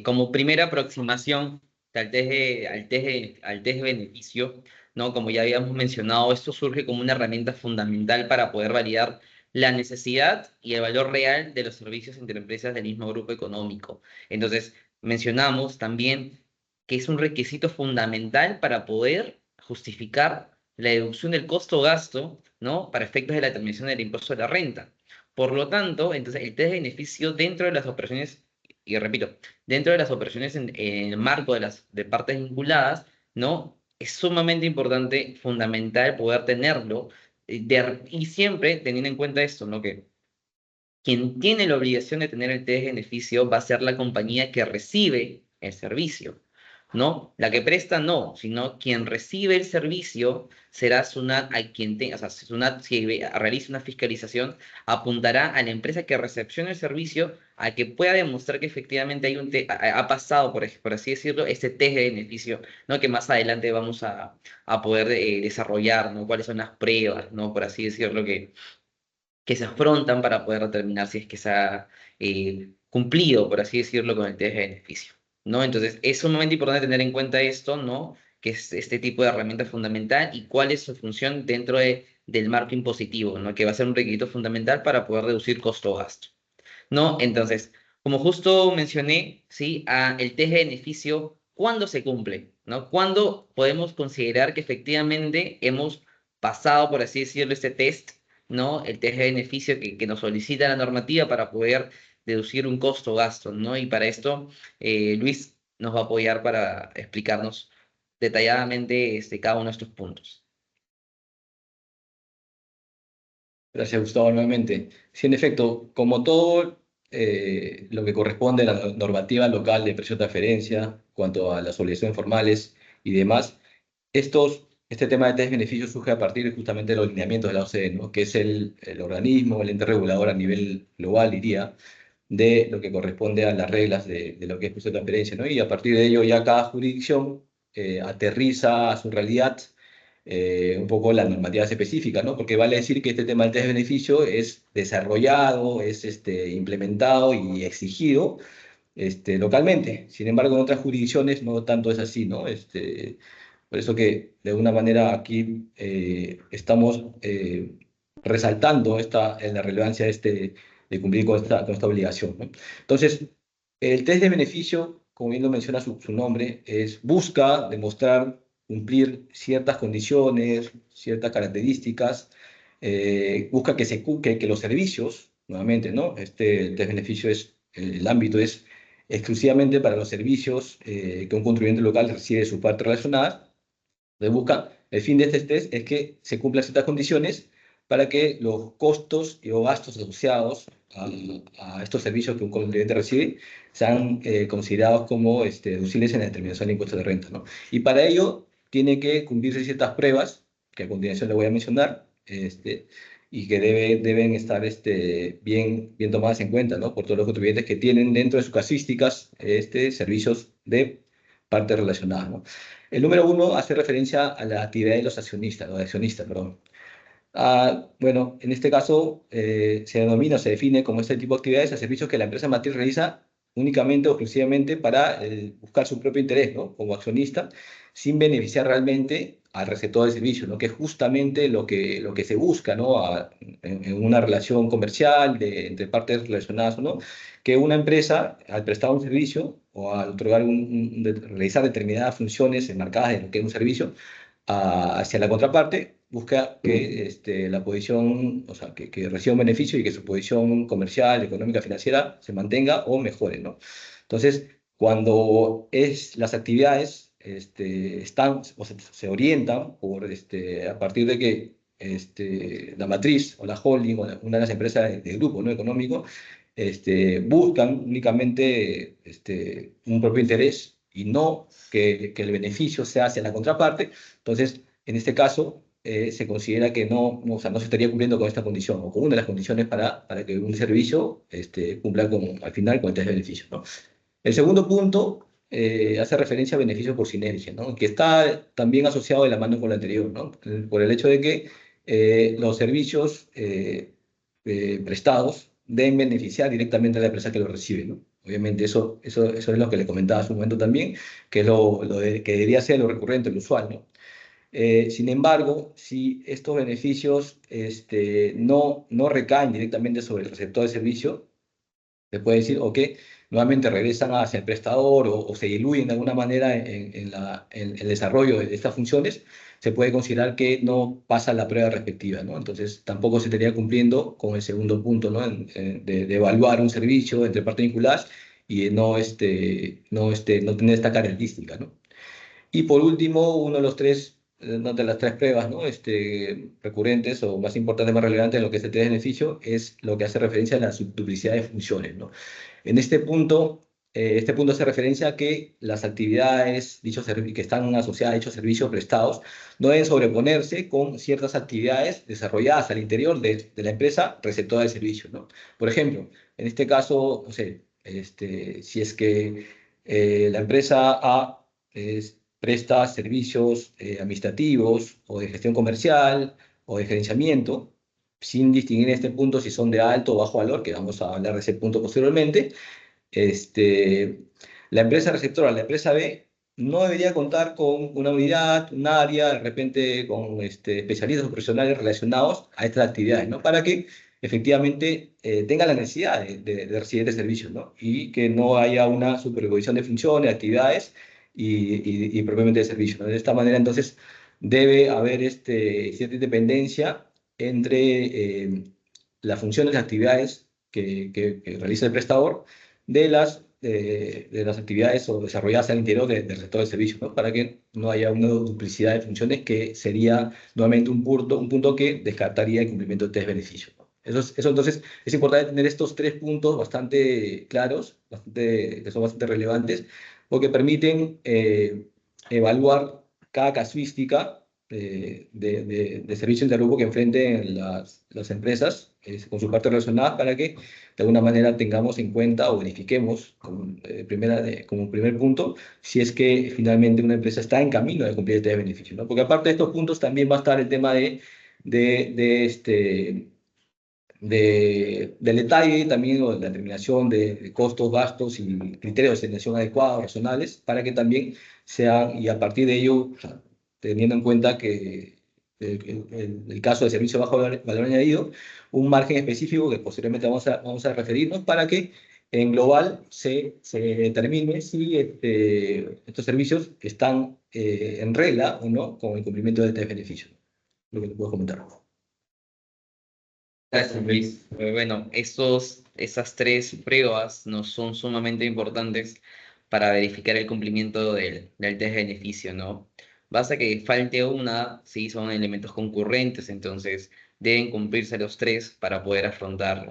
como primera aproximación al test de beneficio, ¿no? Como ya habíamos mencionado, esto surge como una herramienta fundamental para poder validar la necesidad y el valor real de los servicios entre empresas del mismo grupo económico. Entonces, mencionamos también que es un requisito fundamental para poder justificar la deducción del costo-gasto, ¿no? Para efectos de la determinación del impuesto de la renta. Por lo tanto, entonces el test de beneficio dentro de las operaciones, y repito, dentro de las operaciones en el marco de las de partes vinculadas, ¿no? Es sumamente importante, fundamental poder tenerlo, y siempre teniendo en cuenta esto, ¿no? Que quien tiene la obligación de tener el test de beneficio va a ser la compañía que recibe el servicio, ¿no? La que presta no, sino quien recibe el servicio será SUNAT a quien tenga, o sea, SUNAT si realiza una fiscalización apuntará a la empresa que recepciona el servicio a que pueda demostrar que efectivamente hay ha pasado, por así decirlo, este test de beneficio, ¿no? Que más adelante vamos a poder desarrollar, ¿no? Cuáles son las pruebas, ¿no? Por así decirlo, que se afrontan para poder determinar si es que se ha cumplido, por así decirlo, con el test de beneficio, ¿no? Entonces, es sumamente importante tener en cuenta esto, ¿no? Que es este tipo de herramienta fundamental y cuál es su función dentro del marco impositivo, ¿no? Que va a ser un requisito fundamental para poder reducir costo-gasto, ¿no? Entonces, como justo mencioné, ¿sí? El test de beneficio, ¿cuándo se cumple? ¿No? ¿Cuándo podemos considerar que efectivamente hemos pasado, por así decirlo, este test, ¿no? El test de beneficio que nos solicita la normativa para poder deducir un costo-gasto, ¿no? Y para esto, Luis nos va a apoyar para explicarnos detalladamente cada uno de estos puntos. Gracias, Gustavo, nuevamente. Sí, en efecto, como todo lo que corresponde a la normativa local de precio de transferencia, cuanto a las obligaciones formales y demás, este tema de test de beneficios surge a partir justamente de los lineamientos de la OCDE, ¿no? Que es el organismo, el ente regulador a nivel global, diría, de lo que corresponde a las reglas de lo que es precio de transferencia, ¿no? Y a partir de ello ya cada jurisdicción aterriza a su realidad un poco las normativas específicas, ¿no? Porque vale decir que este tema del test de beneficio es desarrollado, es implementado y exigido localmente. Sin embargo, en otras jurisdicciones no tanto es así, ¿no? Por eso que de alguna manera aquí estamos resaltando la relevancia de cumplir con esta obligación, ¿no? Entonces, el test de beneficio, como bien lo menciona su nombre, busca demostrar cumplir ciertas condiciones, ciertas características, busca que los servicios, nuevamente, ¿no? El test de beneficio el ámbito es exclusivamente para los servicios que un contribuyente local recibe de sus partes relacionadas. Entonces el fin de este test es que se cumplan ciertas condiciones para que los costos o gastos asociados a estos servicios que un contribuyente recibe sean considerados como deducibles en la determinación de impuestos de renta, ¿no? Y para ello tiene que cumplirse ciertas pruebas, que a continuación le voy a mencionar, y que deben estar bien tomadas en cuenta, ¿no? Por todos los contribuyentes que tienen dentro de sus casuísticas servicios de partes relacionadas, ¿no? El número uno hace referencia a la actividad de los accionistas, o de accionistas, perdón. Bueno, en este caso se denomina, se define como este tipo de actividades a servicios que la empresa matriz realiza únicamente o exclusivamente para buscar su propio interés, ¿no? Como accionista, sin beneficiar realmente al receptor del servicio, ¿no? Que es justamente lo que se busca, ¿no? En una relación comercial entre partes relacionadas, ¿no? Que una empresa, al prestar un servicio o al otorgar realizar determinadas funciones enmarcadas en lo que es un servicio, hacia la contraparte, busca que la posición, o sea, que reciba un beneficio y que su posición comercial, económica, financiera se mantenga o mejore, ¿no? Entonces, cuando las actividades están o se orientan a partir de que la matriz o la holding o una de las empresas del grupo, ¿no? Económico buscan únicamente un propio interés y no que el beneficio sea hacia la contraparte. Entonces, en este caso, se considera que o sea, no se estaría cumpliendo con esta condición o con una de las condiciones para que un servicio cumpla al final con el test de beneficio, ¿no? El segundo punto hace referencia a beneficios por sinergia, ¿no? Que está también asociado de la mano con lo anterior, ¿no? Por el hecho de que los servicios prestados deben beneficiar directamente a la empresa que lo recibe, ¿no? Obviamente eso es lo que le comentaba hace un momento también, que es que debería ser lo recurrente, lo usual, ¿no? Sin embargo, si estos beneficios no recaen directamente sobre el receptor de servicio, se puede decir, o que nuevamente regresan hacia el prestador o se diluyen de alguna manera en el desarrollo de estas funciones, se puede considerar que no pasa la prueba respectiva, ¿no? Entonces, tampoco se estaría cumpliendo con el segundo punto, ¿no? De evaluar un servicio entre partes vinculadas y de no tener esta característica, ¿no? Y por último, uno de los tres, una de las tres pruebas, ¿no? Recurrentes o más importantes, más relevantes en lo que es el test de beneficio, es lo que hace referencia a la duplicidad de funciones, ¿no? En este punto hace referencia a que las actividades que están asociadas a dichos servicios prestados no deben sobreponerse con ciertas actividades desarrolladas al interior de la empresa receptora del servicio, ¿no? Por ejemplo, en este caso, no sé, si es que la empresa A presta servicios administrativos o de gestión comercial o de gerenciamiento, sin distinguir en este punto si son de alto o bajo valor, que vamos a hablar de ese punto posteriormente. este, la empresa receptora, la empresa B, no debería contar con una unidad, un área, de repente con especialistas o profesionales relacionados a estas actividades, ¿no? Para que efectivamente tenga la necesidad de recibir este servicio, ¿no? Y que no haya una superposición de funciones, de actividades y propiamente de servicios, ¿no? De esta manera, entonces, debe haber cierta independencia entre las funciones y actividades que realiza el prestador de las actividades o desarrolladas al interior del sector de servicios, ¿no? Para que no haya una duplicidad de funciones que sería nuevamente un punto que descartaría el cumplimiento de test de beneficios, ¿no? Eso entonces es importante tener estos tres puntos bastante claros, que son bastante relevantes, porque permiten evaluar cada casuística de servicio intergrupo que enfrenten las empresas con sus partes relacionadas para que de alguna manera tengamos en cuenta o verifiquemos como primer punto si es que finalmente una empresa está en camino de cumplir el test de beneficio, ¿no? Porque aparte de estos puntos también va a estar el tema de del detalle también o de la determinación de costos, gastos y criterios de asignación adecuados, razonables, para que también sean, y a partir de ello, o sea, teniendo en cuenta que el caso de servicio de bajo valor añadido, un margen específico que posteriormente vamos a referirnos para que en global se determine si estos servicios están en regla o no con el cumplimiento de este beneficio. Lo que te puedo comentar. Gracias, Luis. Bueno, esas tres pruebas nos son sumamente importantes para verificar el cumplimiento del test de beneficio, ¿no? Basta que falte una, sí, son elementos concurrentes, entonces deben cumplirse los tres para poder afrontar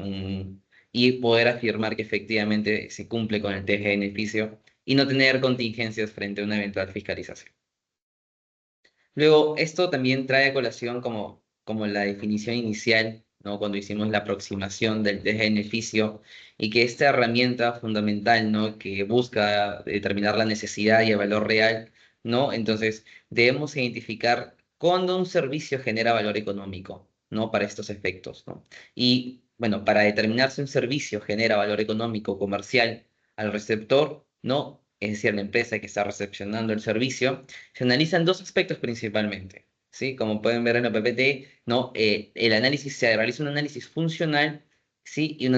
y poder afirmar que efectivamente se cumple con el test de beneficio y no tener contingencias frente a una eventual fiscalización. Luego, esto también trae a colación como la definición inicial, ¿no? Cuando hicimos la aproximación del test de beneficio y que esta herramienta fundamental, ¿no? Que busca determinar la necesidad y el valor real, ¿no? Entonces, debemos identificar cuándo un servicio genera valor económico, ¿no? Para estos efectos, ¿no? Y, bueno, para determinar si un servicio genera valor económico comercial al receptor, ¿no? Es decir, la empresa que está recepcionando el servicio, se analizan dos aspectos principalmente, ¿sí? Como pueden ver en la PPT, ¿no? Se realiza un análisis funcional, ¿sí? Y un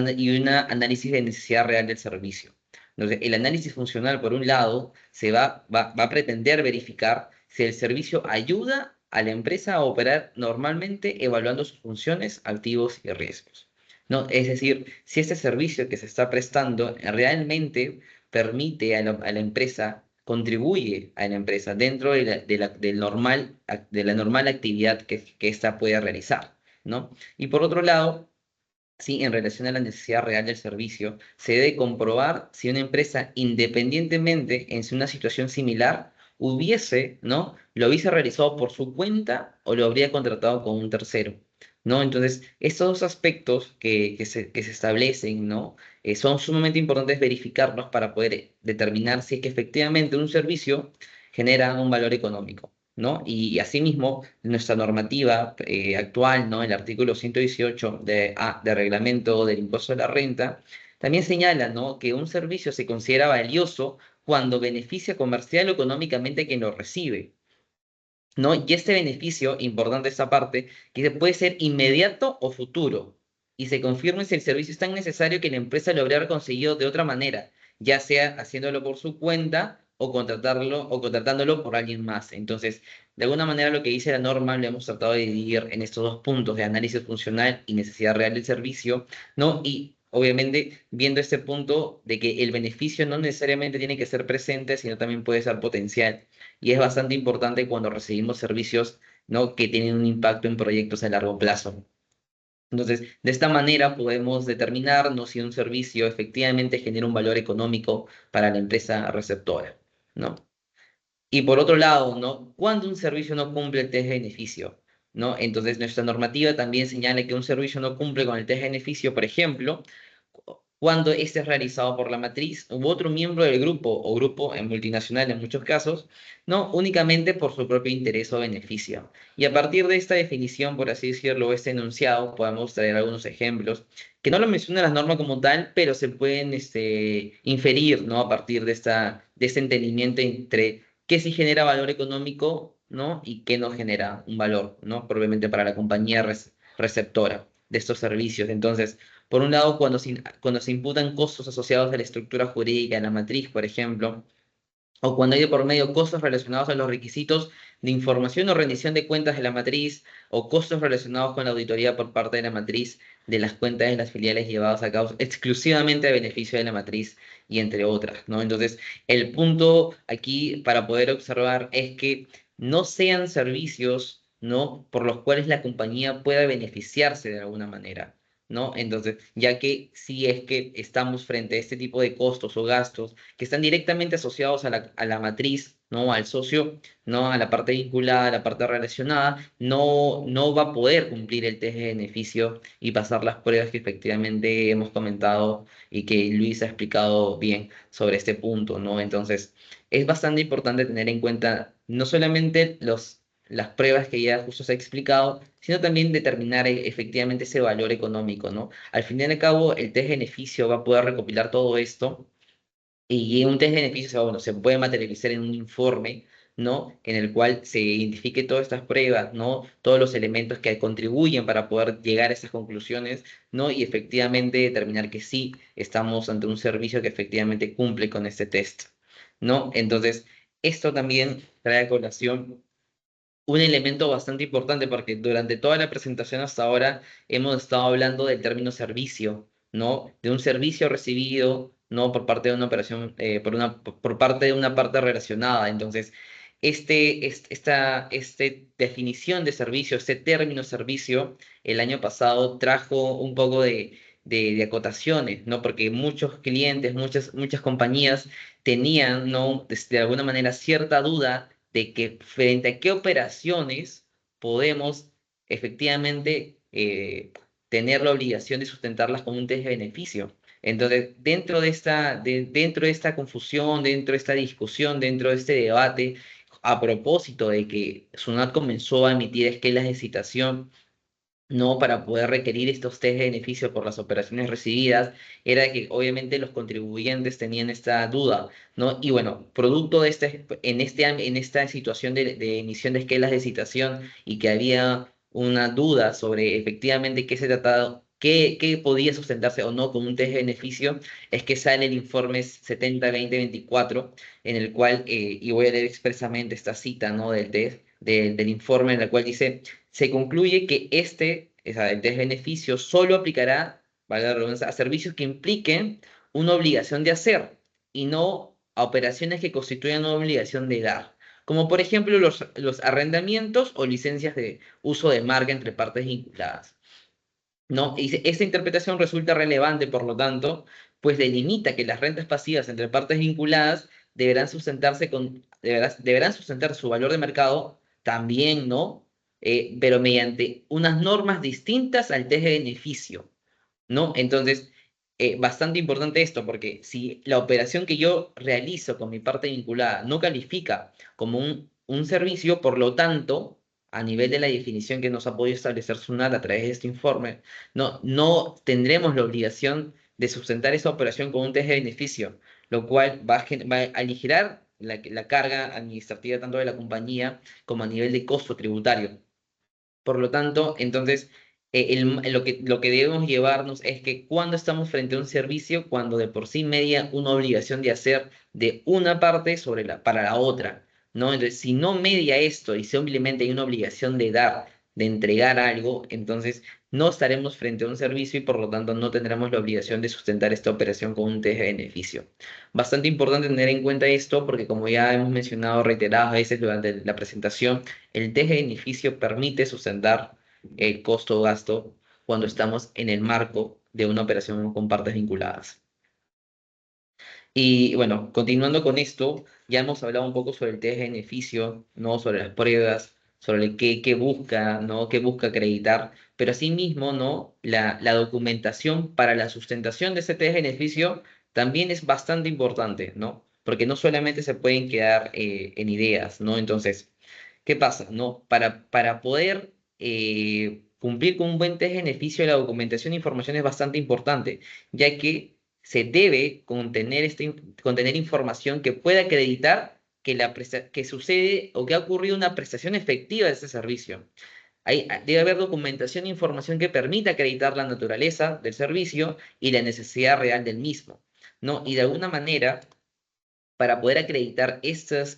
análisis de necesidad real del servicio. Entonces, el análisis funcional, por un lado, va a pretender verificar si el servicio ayuda a la empresa a operar normalmente, evaluando sus funciones, activos y riesgos, ¿no? Es decir, si este servicio que se está prestando realmente permite a la empresa, contribuye a la empresa dentro de la normal actividad que ésta puede realizar, ¿no? Y por otro lado, sí, en relación a la necesidad real del servicio, se debe comprobar si una empresa, independientemente en si una situación similar, lo hubiese realizado por su cuenta o lo habría contratado con un tercero. ¿no? Entonces, estos dos aspectos que se establecen, ¿no? Son sumamente importantes verificarlos para poder determinar si es que efectivamente un servicio genera un valor económico, ¿no? Y asimismo, nuestra normativa actual, ¿no? El artículo 118 de reglamento del impuesto a la renta, también señala, ¿no? Que un servicio se considera valioso cuando beneficia comercial o económicamente a quien lo recibe, ¿no? Y este beneficio, importante esta parte, que puede ser inmediato o futuro, y se confirma si el servicio es tan necesario que la empresa lo habría conseguido de otra manera, ya sea haciéndolo por su cuenta o contratándolo por alguien más. Entonces, de alguna manera lo que dice la norma lo hemos tratado de dividir en estos dos puntos de análisis funcional y necesidad real del servicio, ¿no? Y obviamente viendo este punto de que el beneficio no necesariamente tiene que ser presente, sino también puede ser potencial y es bastante importante cuando recibimos servicios, ¿no? que tienen un impacto en proyectos a largo plazo. Entonces, de esta manera podemos determinar, ¿no? si un servicio efectivamente genera un valor económico para la empresa receptora, ¿no? Y por otro lado, ¿no? Cuando un servicio no cumple el test de beneficio, ¿no? Entonces, nuestra normativa también señala que un servicio no cumple con el test de beneficio, por ejemplo, cuando este es realizado por la matriz u otro miembro del grupo o grupo en multinacional en muchos casos, no únicamente por su propio interés o beneficio. Y a partir de esta definición, por así decirlo, este enunciado, podemos traer algunos ejemplos que no lo menciona la norma como tal, pero se pueden inferir, ¿no? A partir de este entendimiento entre qué sí genera valor económico, ¿no? Y qué no genera un valor, ¿no? Probablemente para la compañía receptora de estos servicios. Entonces, por un lado, cuando se imputan costos asociados a la estructura jurídica de la matriz, por ejemplo, o cuando hay de por medio costos relacionados a los requisitos de información o rendición de cuentas de la matriz, o costos relacionados con la auditoría por parte de la matriz de las cuentas de las filiales llevadas a cabo exclusivamente a beneficio de la matriz y entre otras, ¿no? Entonces, el punto aquí para poder observar es que no sean servicios, ¿no? por los cuales la compañía pueda beneficiarse de alguna manera, ¿no? Entonces, ya que si es que estamos frente a este tipo de costos o gastos que están directamente asociados a la matriz, ¿no? Al socio, ¿no? A la parte vinculada, a la parte relacionada, no va a poder cumplir el test de beneficio y pasar las pruebas que efectivamente hemos comentado y que Luis ha explicado bien sobre este punto, ¿no? Entonces, es bastante importante tener en cuenta no solamente las pruebas que ya justo se ha explicado, sino también determinar efectivamente ese valor económico, ¿no? Al fin y al cabo, el test de beneficio va a poder recopilar todo esto y un test de beneficios, bueno, se puede materializar en un informe, ¿no? En el cual se identifique todas estas pruebas, ¿no? Todos los elementos que contribuyen para poder llegar a estas conclusiones, ¿no? Y efectivamente determinar que sí estamos ante un servicio que efectivamente cumple con este test, ¿no? Entonces, esto también trae a colación un elemento bastante importante porque durante toda la presentación hasta ahora hemos estado hablando del término servicio, ¿no? De un servicio recibido, ¿no? Por parte de una operación, por parte de una parte relacionada. Entonces, esta definición de servicio, este término servicio, el año pasado trajo un poco de acotaciones, ¿no? Porque muchos clientes, muchas compañías tenían, ¿no? De alguna manera cierta duda de que frente a qué operaciones podemos efectivamente tener la obligación de sustentarlas con un test de beneficio. Entonces, dentro de esta confusión, dentro de esta discusión, dentro de este debate, a propósito de que SUNAT comenzó a emitir esquelas de citación, no para poder requerir estos test de beneficio por las operaciones recibidas, era que obviamente los contribuyentes tenían esta duda, ¿no? Y bueno, producto de en esta situación de emisión de esquelas de citación y que había una duda sobre efectivamente qué se trataba, qué podía sustentarse o no con un test de beneficio, es que sale el informe 70-2024, en el cual, y voy a leer expresamente esta cita, ¿no? Del test, del informe, en el cual dice: se concluye que el test beneficio solo aplicará, valga la redundancia, a servicios que impliquen una obligación de hacer y no a operaciones que constituyan una obligación de dar, como por ejemplo los arrendamientos o licencias de uso de marca entre partes vinculadas, ¿no? Y esta interpretación resulta relevante, por lo tanto, pues delimita que las rentas pasivas entre partes vinculadas deberán sustentar su valor de mercado también, ¿no? pero mediante unas normas distintas al test de beneficio, ¿no? Entonces, bastante importante esto, porque si la operación que yo realizo con mi parte vinculada no califica como un servicio, por lo tanto, a nivel de la definición que nos ha podido establecer SUNAT a través de este informe, no tendremos la obligación de sustentar esa operación con un test de beneficio, lo cual va a aligerar la carga administrativa tanto de la compañía como a nivel de costo tributario. Por lo tanto, entonces, lo que debemos llevarnos es que cuando estamos frente a un servicio, cuando de por sí media una obligación de hacer de una parte para la otra, ¿no? Entonces, si no media esto y simplemente hay una obligación de dar, de entregar algo, entonces no estaremos frente a un servicio y por lo tanto no tendremos la obligación de sustentar esta operación con un test de beneficio. Bastante importante tener en cuenta esto porque como ya hemos mencionado reiteradas veces durante la presentación, el test de beneficio permite sustentar el costo-gasto cuando estamos en el marco de una operación con partes vinculadas. Y bueno, continuando con esto, ya hemos hablado un poco sobre el test de beneficio, ¿no? Sobre las pruebas, sobre qué busca, ¿no? Qué busca acreditar, pero asimismo, ¿no? La documentación para la sustentación de ese test de beneficio también es bastante importante, ¿no? Porque no solamente se pueden quedar en ideas, ¿no? Entonces, ¿qué pasa? ¿No? Para poder cumplir con un buen test de beneficio, la documentación e información es bastante importante, ya que se debe contener información que pueda acreditar que sucede o que ha ocurrido una prestación efectiva de ese servicio. Debe haber documentación e información que permita acreditar la naturaleza del servicio y la necesidad real del mismo, ¿no? Y de alguna manera para poder acreditar estos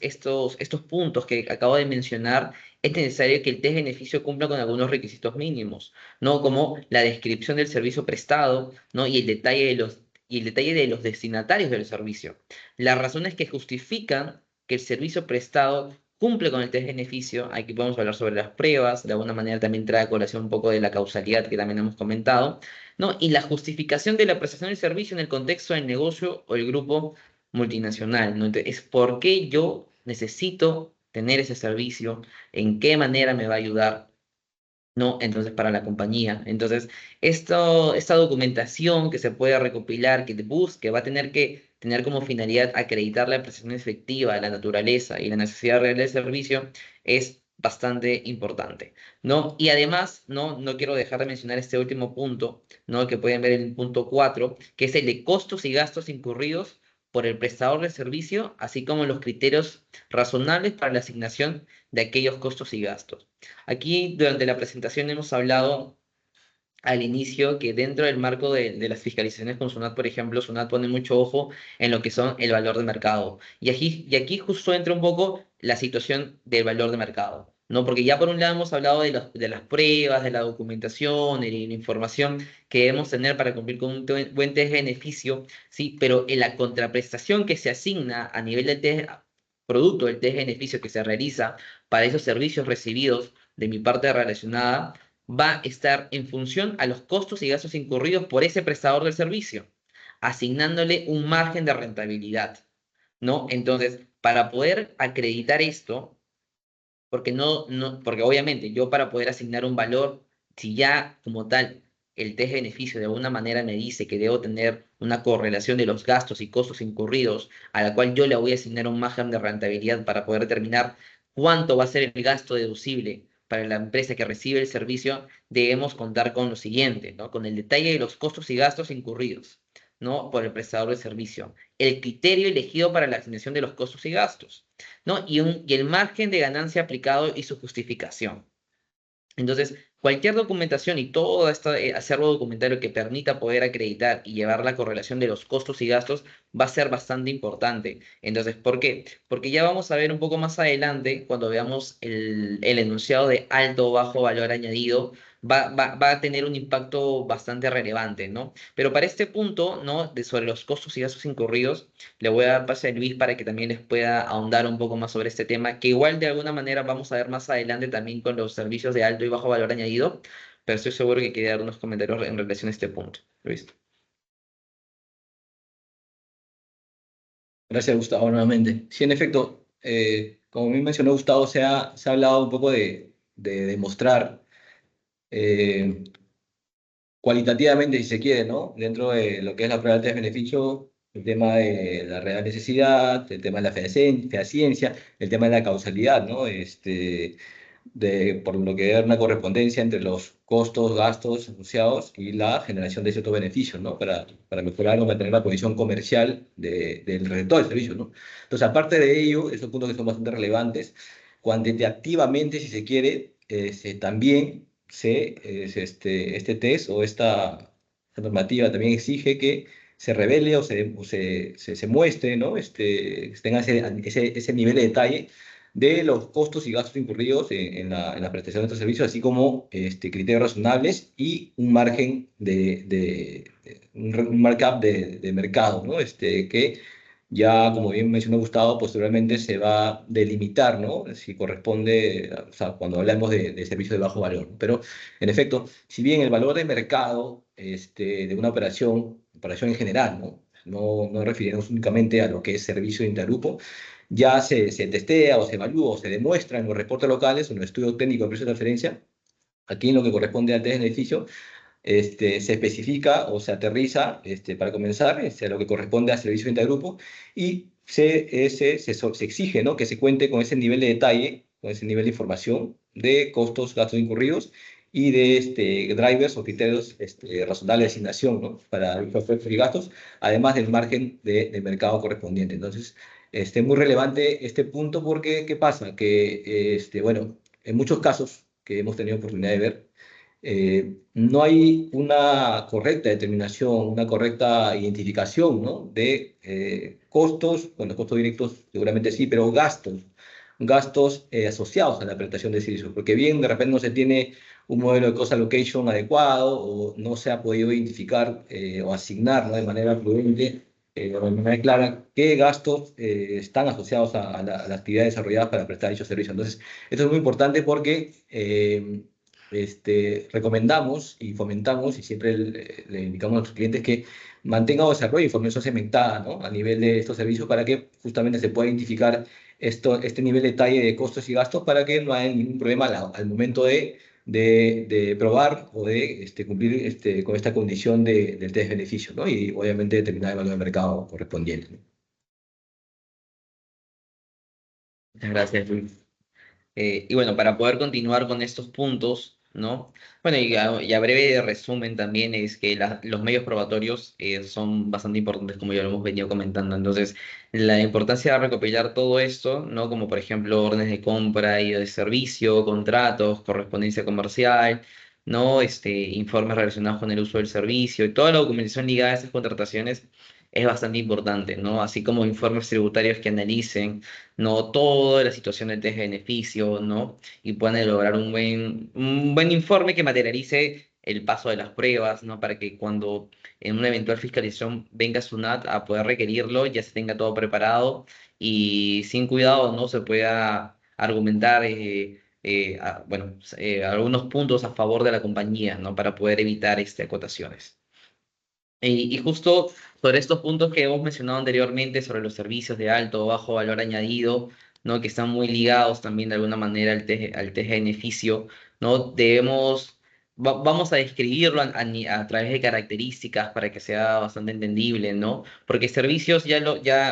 puntos que acabo de mencionar, es necesario que el test de beneficio cumpla con algunos requisitos mínimos, ¿no? Como la descripción del servicio prestado, ¿no? Y el detalle de los destinatarios del servicio. Las razones que justifican que el servicio prestado cumple con el test de beneficio, aquí podemos hablar sobre las pruebas, de alguna manera también trae a colación un poco de la causalidad que también hemos comentado, ¿no? Y la justificación de la prestación del servicio en el contexto del negocio o el grupo multinacional, ¿no? Entonces, es por qué yo necesito tener ese servicio, en qué manera me va a ayudar, ¿no? Entonces, para la compañía. Entonces, esta documentación que se puede recopilar, que va a tener que tener como finalidad acreditar la prestación efectiva, la naturaleza y la necesidad real del servicio, es bastante importante, ¿no? Y además, no quiero dejar de mencionar este último punto, ¿no? Que pueden ver en el punto 4, que es el de costos y gastos incurridos por el prestador de servicio, así como los criterios razonables para la asignación de aquellos costos y gastos. Aquí durante la presentación hemos hablado al inicio que dentro del marco de las fiscalizaciones con SUNAT, por ejemplo, SUNAT pone mucho ojo en lo que son el valor de mercado. Y aquí justo entra un poco la situación del valor de mercado, ¿no? Porque ya por un lado hemos hablado de las pruebas, de la documentación, de la información que debemos tener para cumplir con un buen test de beneficio, ¿sí? Pero en la contraprestación que se asigna a nivel del test, producto del test de beneficio que se realiza para esos servicios recibidos de mi parte relacionada, va a estar en función a los costos y gastos incurridos por ese prestador del servicio, asignándole un margen de rentabilidad, ¿no? Entonces, para poder acreditar esto, porque obviamente yo para poder asignar un valor, si ya como tal el test de beneficio de alguna manera me dice que debo tener una correlación de los gastos y costos incurridos, a la cual yo le voy a asignar un margen de rentabilidad para poder determinar cuánto va a ser el gasto deducible para la empresa que recibe el servicio, debemos contar con lo siguiente, ¿no? Con el detalle de los costos y gastos incurridos, ¿no? Por el prestador de servicio, el criterio elegido para la asignación de los costos y gastos, ¿no? Y el margen de ganancia aplicado y su justificación. Entonces, cualquier documentación y todo este acervo documentario que permita poder acreditar y llevar la correlación de los costos y gastos va a ser bastante importante. Entonces, ¿por qué? Porque ya vamos a ver un poco más adelante, cuando veamos el enunciado de alto o bajo valor añadido, va a tener un impacto bastante relevante, ¿no? Pero para este punto, ¿no? Sobre los costos y gastos incurridos, le voy a dar pase a Luis para que también les pueda ahondar un poco más sobre este tema, que igual de alguna manera vamos a ver más adelante también con los servicios de alto y bajo valor añadido, pero estoy seguro que quiere dar unos comentarios en relación a este punto. Luis. Gracias, Gustavo, nuevamente. Sí, en efecto, como bien mencionó Gustavo, se ha hablado un poco de demostrar cualitativamente, si se quiere, ¿no? Dentro de lo que es la prueba de test-beneficio, el tema de la real necesidad, el tema de la fehaciencia, el tema de la causalidad, ¿no? Por lo que hay una correspondencia entre los costos, gastos asociados y la generación de ciertos beneficios, ¿no? Para mejorar o mantener la posición comercial del receptor del servicio, ¿no? Entonces, aparte de ello, esos puntos que son bastante relevantes, cuantitativamente, si se quiere, también este test o esta normativa también exige que se revele o se muestre, ¿no? Tenga ese nivel de detalle de los costos y gastos incurridos en la prestación de estos servicios, así como criterios razonables y un margen un markup de mercado, ¿no? Que ya, como bien mencionó Gustavo, posteriormente se va a delimitar, ¿no? Si corresponde, o sea, cuando hablamos de servicios de bajo valor. Pero, en efecto, si bien el valor de mercado de una operación en general, ¿no? No referirnos únicamente a lo que es servicio de intergrupo, ya se testea o se evalúa o se demuestra en los reportes locales o en el estudio técnico de precio de referencia, aquí en lo que corresponde al test de beneficio, se especifica o se aterriza, para comenzar, a lo que corresponde a servicio de intergrupo y se exige, ¿no? Que se cuente con ese nivel de detalle, con ese nivel de información de costos, gastos incurridos y de drivers o criterios razonables de asignación, ¿no? Para los efectos y gastos, además del margen de mercado correspondiente. Entonces, muy relevante este punto porque, ¿qué pasa? Que, bueno, en muchos casos que hemos tenido oportunidad de ver, no hay una correcta determinación, una correcta identificación, ¿no? De costos, bueno, costos directos seguramente sí, pero gastos asociados a la prestación de servicios, porque bien de repente no se tiene un modelo de cost allocation adecuado o no se ha podido identificar o asignar, ¿no? De manera prudente o de manera clara qué gastos están asociados a la actividad desarrollada para prestar dichos servicios. Entonces, esto es muy importante porque recomendamos y fomentamos y siempre le indicamos a nuestros clientes que mantengan o desarrollen información segmentada, ¿no? A nivel de estos servicios para que justamente se pueda identificar este nivel de detalle de costos y gastos para que no haya ningún problema al momento de probar o de cumplir con esta condición del test de beneficio, ¿no? Y obviamente determinar el valor de mercado correspondiente, ¿no? Muchas gracias, Luis. Y bueno, para poder continuar con estos puntos, ¿no? Bueno, y a breve resumen también es que los medios probatorios son bastante importantes, como ya lo hemos venido comentando. Entonces, la importancia de recopilar todo esto, ¿no? Como por ejemplo órdenes de compra y de servicio, contratos, correspondencia comercial, ¿no? Informes relacionados con el uso del servicio y toda la documentación ligada a esas contrataciones es bastante importante, ¿no? Así como informes tributarios que analicen, ¿no? Toda la situación de test de beneficio, ¿no? Y puedan elaborar un buen informe que materialice el paso de las pruebas, ¿no? Para que cuando en una eventual fiscalización venga SUNAT a poder requerirlo, ya se tenga todo preparado y sin cuidado, ¿no? Se pueda argumentar, bueno, algunos puntos a favor de la compañía, ¿no? Para poder evitar acotaciones. Y justo sobre estos puntos que hemos mencionado anteriormente, sobre los servicios de alto o bajo valor añadido, ¿no? Que están muy ligados también de alguna manera al test de beneficio, ¿no? Vamos a describirlo a través de características para que sea bastante entendible, ¿no? Porque servicios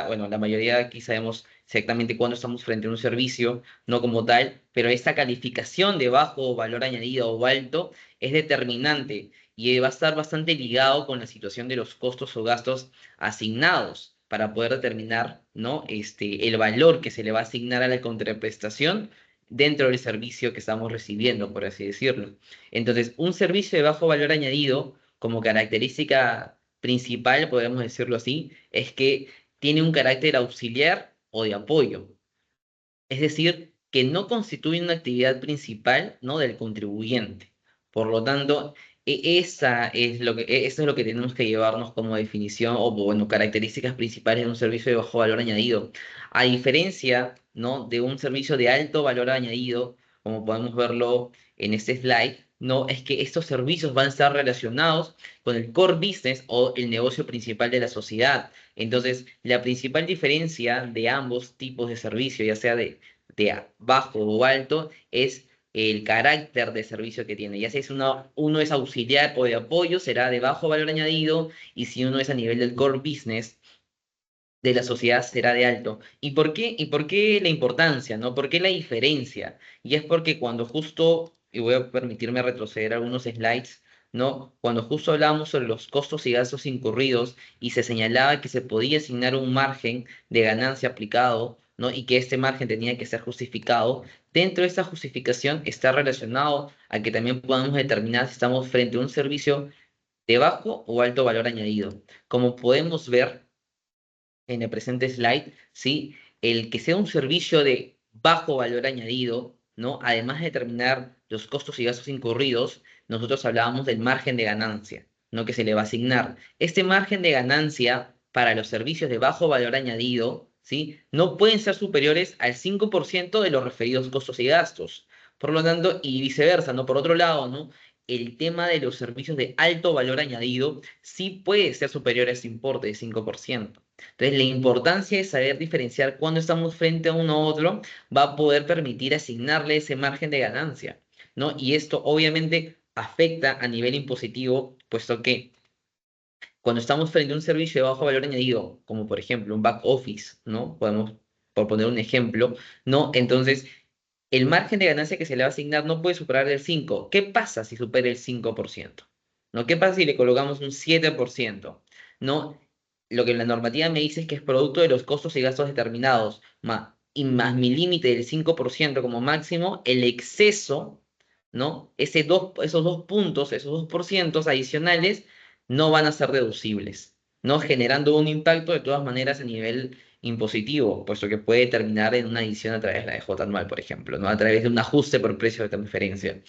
bueno, la mayoría aquí sabemos exactamente cuándo estamos frente a un servicio, no como tal, pero esta calificación de bajo valor añadido o alto es determinante y va a estar bastante ligado con la situación de los costos o gastos asignados para poder determinar, ¿no? El valor que se le va a asignar a la contraprestación dentro del servicio que estamos recibiendo, por así decirlo. Entonces, un servicio de bajo valor añadido, como característica principal, podemos decirlo así, es que tiene un carácter auxiliar o de apoyo. Es decir, que no constituye una actividad principal, ¿no? Del contribuyente. Por lo tanto, eso es lo que tenemos que llevarnos como definición o, bueno, características principales de un servicio de bajo valor añadido. A diferencia, ¿no? De un servicio de alto valor añadido, como podemos verlo en este slide, no es que estos servicios van a estar relacionados con el core business o el negocio principal de la sociedad. Entonces, la principal diferencia de ambos tipos de servicio, ya sea de bajo o alto, es el carácter de servicio que tiene. Ya si uno es auxiliar o de apoyo, será de bajo valor añadido, y si uno es a nivel del core business de la sociedad, será de alto. ¿Y por qué? ¿Y por qué la importancia, no? ¿Por qué la diferencia? Y es porque cuando justo, y voy a permitirme retroceder algunos slides, ¿no? Cuando justo hablábamos sobre los costos y gastos incurridos y se señalaba que se podía asignar un margen de ganancia aplicado, ¿no? Y que este margen tenía que ser justificado, dentro de esta justificación está relacionado a que también podamos determinar si estamos frente a un servicio de bajo o alto valor añadido. Como podemos ver en el presente slide, ¿sí? El que sea un servicio de bajo valor añadido, ¿no? Además de determinar los costos y gastos incurridos, nosotros hablábamos del margen de ganancia, ¿no? Que se le va a asignar. Este margen de ganancia para los servicios de bajo valor añadido, ¿sí? No pueden ser superiores al 5% de los referidos costos y gastos. Por lo tanto, y viceversa, ¿no? Por otro lado, ¿no? El tema de los servicios de alto valor añadido sí puede ser superior a ese importe de 5%. Entonces, la importancia de saber diferenciar cuando estamos frente a uno u otro va a poder permitir asignarle ese margen de ganancia, ¿no? Y esto obviamente afecta a nivel impositivo, puesto que cuando estamos frente a un servicio de bajo valor añadido, como por ejemplo un back office, ¿no? Podemos, por poner un ejemplo, ¿no? Entonces, el margen de ganancia que se le va a asignar no puede superar el 5. ¿Qué pasa si supera el 5%? ¿No? ¿Qué pasa si le colocamos un 7%? ¿No? Lo que la normativa me dice es que es producto de los costos y gastos determinados, y más mi límite del 5% como máximo, el exceso, ¿no? Esos dos puntos, esos 2% adicionales, no van a ser deducibles, ¿no? Generando un impacto de todas maneras a nivel impositivo, puesto que puede terminar en una adición a través de la DJ anual, por ejemplo, ¿no? A través de un ajuste por precio de transferencia.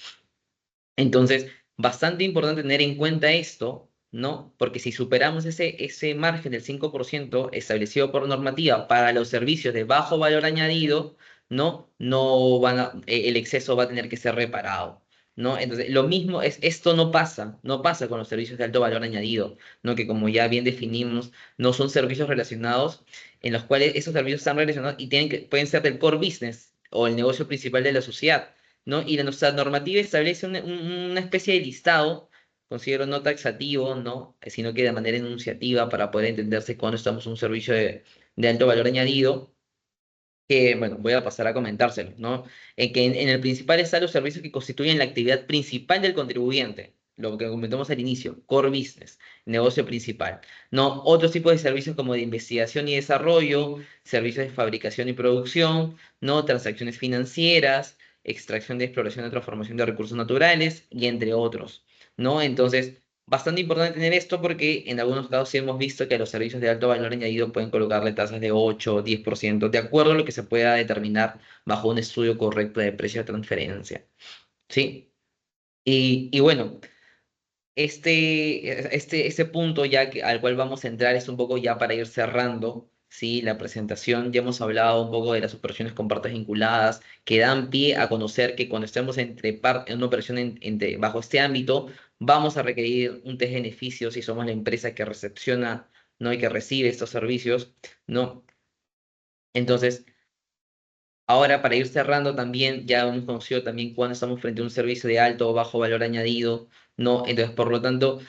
Entonces, bastante importante tener en cuenta esto, ¿no? Porque si superamos ese margen del 5% establecido por normativa para los servicios de bajo valor añadido, ¿no? El exceso va a tener que ser reparado, ¿no? Entonces, lo mismo esto no pasa con los servicios de alto valor añadido, ¿no? Que como ya bien definimos, no son servicios relacionados en los cuales esos servicios están relacionados y pueden ser del core business o el negocio principal de la sociedad, ¿no? Y nuestra normativa establece una especie de listado, considero no taxativo, ¿no? Sino que de manera enunciativa para poder entenderse cuando estamos en un servicio de alto valor añadido, que, bueno, voy a pasar a comentárselo, ¿no? En que en el principal están los servicios que constituyen la actividad principal del contribuyente, lo que comentamos al inicio, core business, negocio principal, ¿no? Otros tipos de servicios como de investigación y desarrollo, servicios de fabricación y producción, ¿no? Transacciones financieras, extracción de exploración y transformación de recursos naturales, y entre otros, ¿no? Entonces, bastante importante tener esto porque en algunos casos sí hemos visto que los servicios de alto valor añadido pueden colocarle tasas de 8 o 10%, de acuerdo a lo que se pueda determinar bajo un estudio correcto de precio de transferencia. ¿Sí? Y bueno, este punto ya al cual vamos a entrar es un poco ya para ir cerrando, ¿sí? La presentación. Ya hemos hablado un poco de las operaciones con partes vinculadas que dan pie a conocer que cuando estemos en una operación bajo este ámbito, vamos a requerir un test de beneficios si somos la empresa que recepciona, ¿no? Y que recibe estos servicios, ¿no? Entonces, ahora, para ir cerrando también, ya hemos conocido también cuando estamos frente a un servicio de alto o bajo valor añadido, ¿no? Entonces, por lo tanto,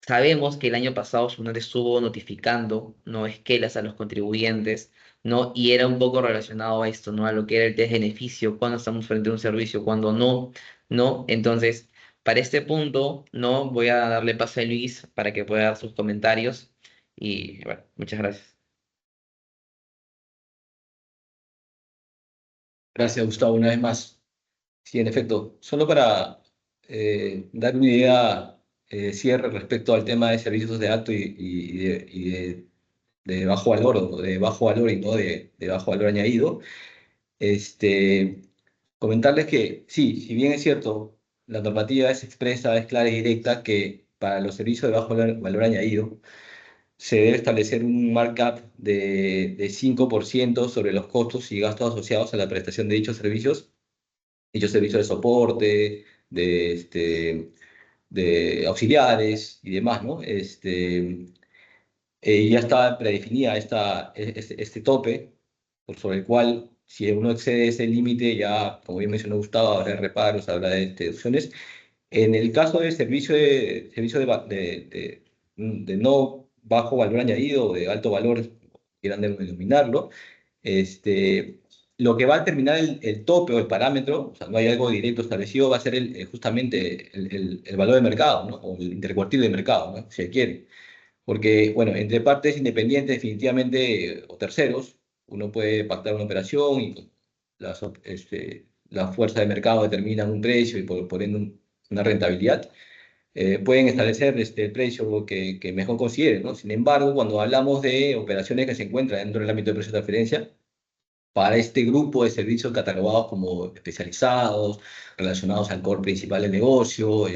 sabemos que el año pasado SUNAT estuvo notificando, ¿no? Esquelas a los contribuyentes, ¿no? Y era un poco relacionado a esto, ¿no? A lo que era el test de beneficio, cuando estamos frente a un servicio, cuando no, ¿no? Entonces, para este punto, ¿no? Voy a darle paso a Luis para que pueda dar sus comentarios. Y bueno, muchas gracias. Gracias, Gustavo, una vez más. Sí, en efecto, solo para dar una idea cierre respecto al tema de servicios de alto y de bajo valor, o de bajo valor y no de bajo valor añadido, este, comentarles que sí, si bien es cierto, la normativa es expresa, es clara y directa que para los servicios de bajo valor añadido se debe establecer un markup de 5% sobre los costos y gastos asociados a la prestación de dichos servicios de soporte, de auxiliares y demás, ¿no? Ya está predefinida este tope sobre el cual si uno excede ese límite, ya, como bien mencionó Gustavo, habrá reparos, habrá deducciones. En el caso de servicio de no bajo valor añadido o de alto valor, quieran denominarlo, este, lo que va a determinar el tope o el parámetro, o sea, no hay algo directo establecido, va a ser justamente el valor de mercado, ¿no? O el intercuartil de mercado, ¿no? Si se quiere. Porque, bueno, entre partes independientes, definitivamente, o terceros, uno puede pactar una operación y la fuerza de mercado determina un precio y por ende una rentabilidad. Pueden establecer el precio que mejor consideren, ¿no? Sin embargo, cuando hablamos de operaciones que se encuentran dentro del ámbito de precio de transferencia, para este grupo de servicios catalogados como especializados, relacionados al core principal del negocio,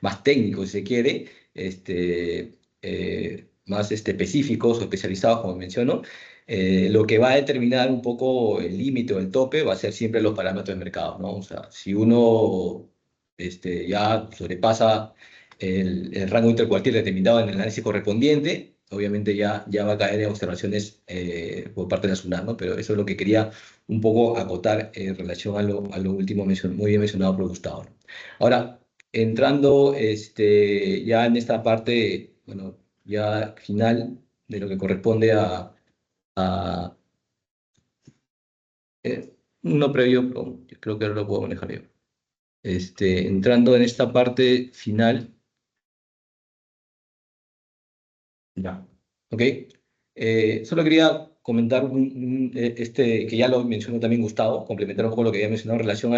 más técnicos, si se quiere, más específicos o especializados, como menciono, lo que va a determinar un poco el límite o el tope va a ser siempre los parámetros de mercado, ¿no? O sea, si uno ya sobrepasa el rango intercuartil determinado en el análisis correspondiente, obviamente ya va a caer en observaciones por parte de la SUNAT, ¿no? Pero eso es lo que quería un poco acotar en relación a lo último muy bien mencionado por Gustavo, ¿no? Ahora, entrando ya en esta parte, bueno, ya final de lo que corresponde a no previo, pero yo creo que ahora lo puedo manejar yo. Entrando en esta parte final, ya, ¿ok? Solo quería comentar que ya lo mencionó también Gustavo, complementar un poco lo que había mencionado en relación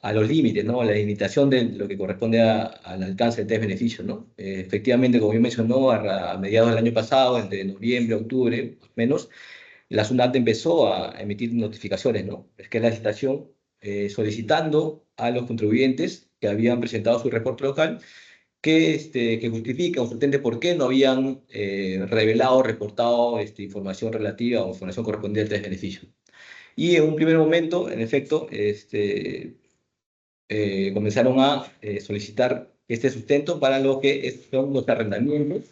a los límites, ¿no? A la limitación de lo que corresponde al alcance del test beneficio, ¿no? Efectivamente, como bien mencionó, a mediados del año pasado, entre noviembre, octubre, más o menos, la SUNAT empezó a emitir notificaciones, ¿no? Es que la licitación solicitando a los contribuyentes que habían presentado su reporte local que justifica o sustente por qué no habían revelado o reportado información relativa o información correspondiente al beneficio. Y en un primer momento, en efecto, comenzaron a solicitar este sustento para lo que son los arrendamientos,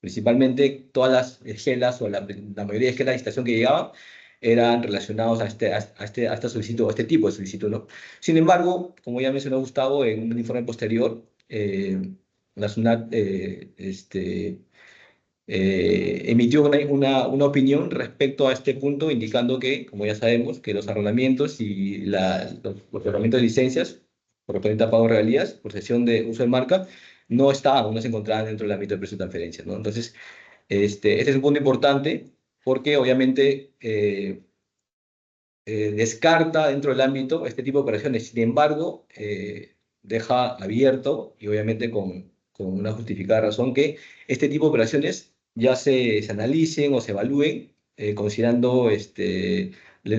principalmente todas las esquelas o la mayoría de esquelas de licitación que llegaban eran relacionados a esta solicitud, a este tipo de solicitud, ¿no? Sin embargo, como ya mencionó Gustavo, en un informe posterior, la SUNAT emitió una opinión respecto a este punto, indicando que, como ya sabemos, que los arrendamientos y los otorgamientos de licencias correspondientes a pago de regalías por cesión de uso de marca no se encontraban dentro del ámbito de precio de transferencia, ¿no? Entonces, este es un punto importante porque obviamente descarta dentro del ámbito este tipo de operaciones. Sin embargo, deja abierto, y obviamente con una justificada razón, que este tipo de operaciones ya se analicen o se evalúen considerando el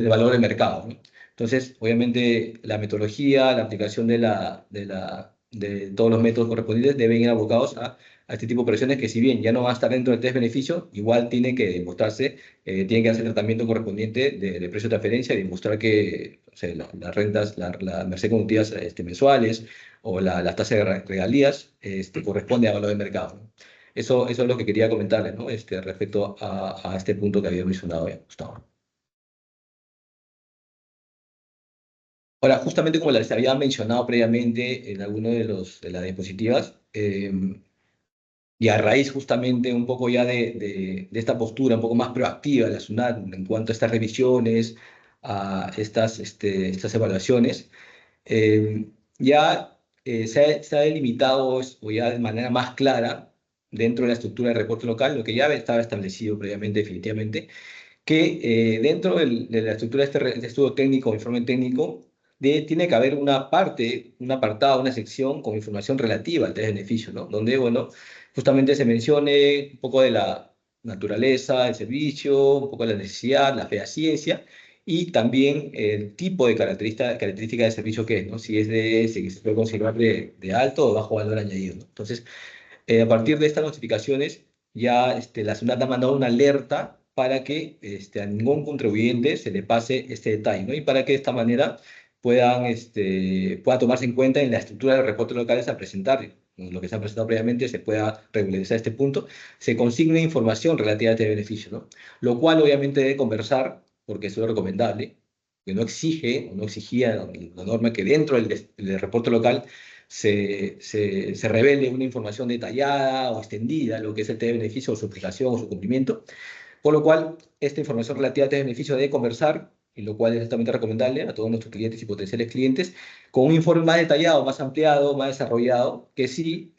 valor de mercado, ¿no? Entonces, obviamente, la metodología, la aplicación de todos los métodos correspondientes deben ir abocados a este tipo de operaciones que, si bien ya no va a estar dentro del test beneficio, igual tiene que demostrarse, tiene que hacer el tratamiento correspondiente de precio de transferencia y demostrar que, o sea, las rentas, la merced conductivas mensuales o las tasas de regalías corresponde a valor de mercado, ¿no? Eso es lo que quería comentarles, ¿no? Respecto a este punto que había mencionado ya, Gustavo. Ahora, justamente como les había mencionado previamente en alguno de las diapositivas, y a raíz justamente un poco ya de esta postura un poco más proactiva de la SUNAT en cuanto a estas revisiones, a estas evaluaciones, ya se ha delimitado o ya de manera más clara dentro de la estructura del reporte local, lo que ya estaba establecido previamente definitivamente, que dentro de la estructura de este estudio técnico, informe técnico, tiene que haber una parte, un apartado, una sección con información relativa al test de beneficio, ¿no? Donde, bueno, justamente se mencione un poco de la naturaleza del servicio, un poco de la necesidad, la fehaciencia, y también el tipo de característica de servicio que es, ¿no? Si se puede considerar de alto o bajo valor añadido, ¿no? Entonces, a partir de estas notificaciones, ya la SUNAT ha mandado una alerta para que a ningún contribuyente se le pase este detalle, ¿no? Y para que de esta manera pueda tomarse en cuenta en la estructura de los reportes locales a presentar, lo que se ha presentado previamente, se pueda regularizar este punto, se consigne información relativa a este beneficio, ¿no? Lo cual obviamente debe conversar, porque eso es lo recomendable, que no exige, o no exigía la norma que dentro del reporte local se revele una información detallada o extendida, lo que es el test de beneficio o su aplicación o su cumplimiento, por lo cual esta información relativa al test de beneficio debe conversar, y lo cual es altamente recomendable a todos nuestros clientes y potenciales clientes, con un informe más detallado, más ampliado, más desarrollado, que sí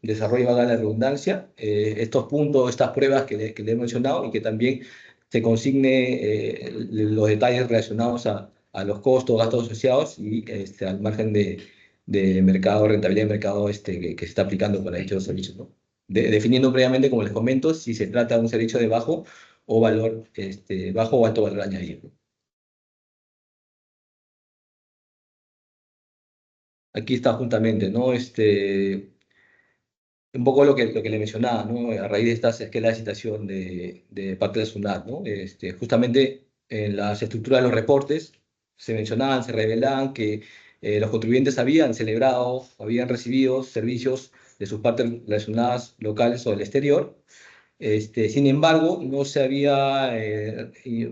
desarrolle, valga la redundancia, estos puntos, estas pruebas que le he mencionado, y que también se consigne los detalles relacionados a los costos, gastos asociados y al margen de mercado, rentabilidad de mercado que se está aplicando para dichos servicios, ¿no? Definiendo previamente, como les comento, si se trata de un servicio de bajo o valor, bajo o alto valor añadido, ¿no? Aquí está justamente, ¿no? Un poco lo que le mencionaba, ¿no? A raíz de esta esquela de citación de parte de SUNAT, ¿no? Justamente en las estructuras de los reportes se mencionaban, se revelaban que los contribuyentes habían celebrado, habían recibido servicios de sus partes relacionadas locales o del exterior. Sin embargo, no se había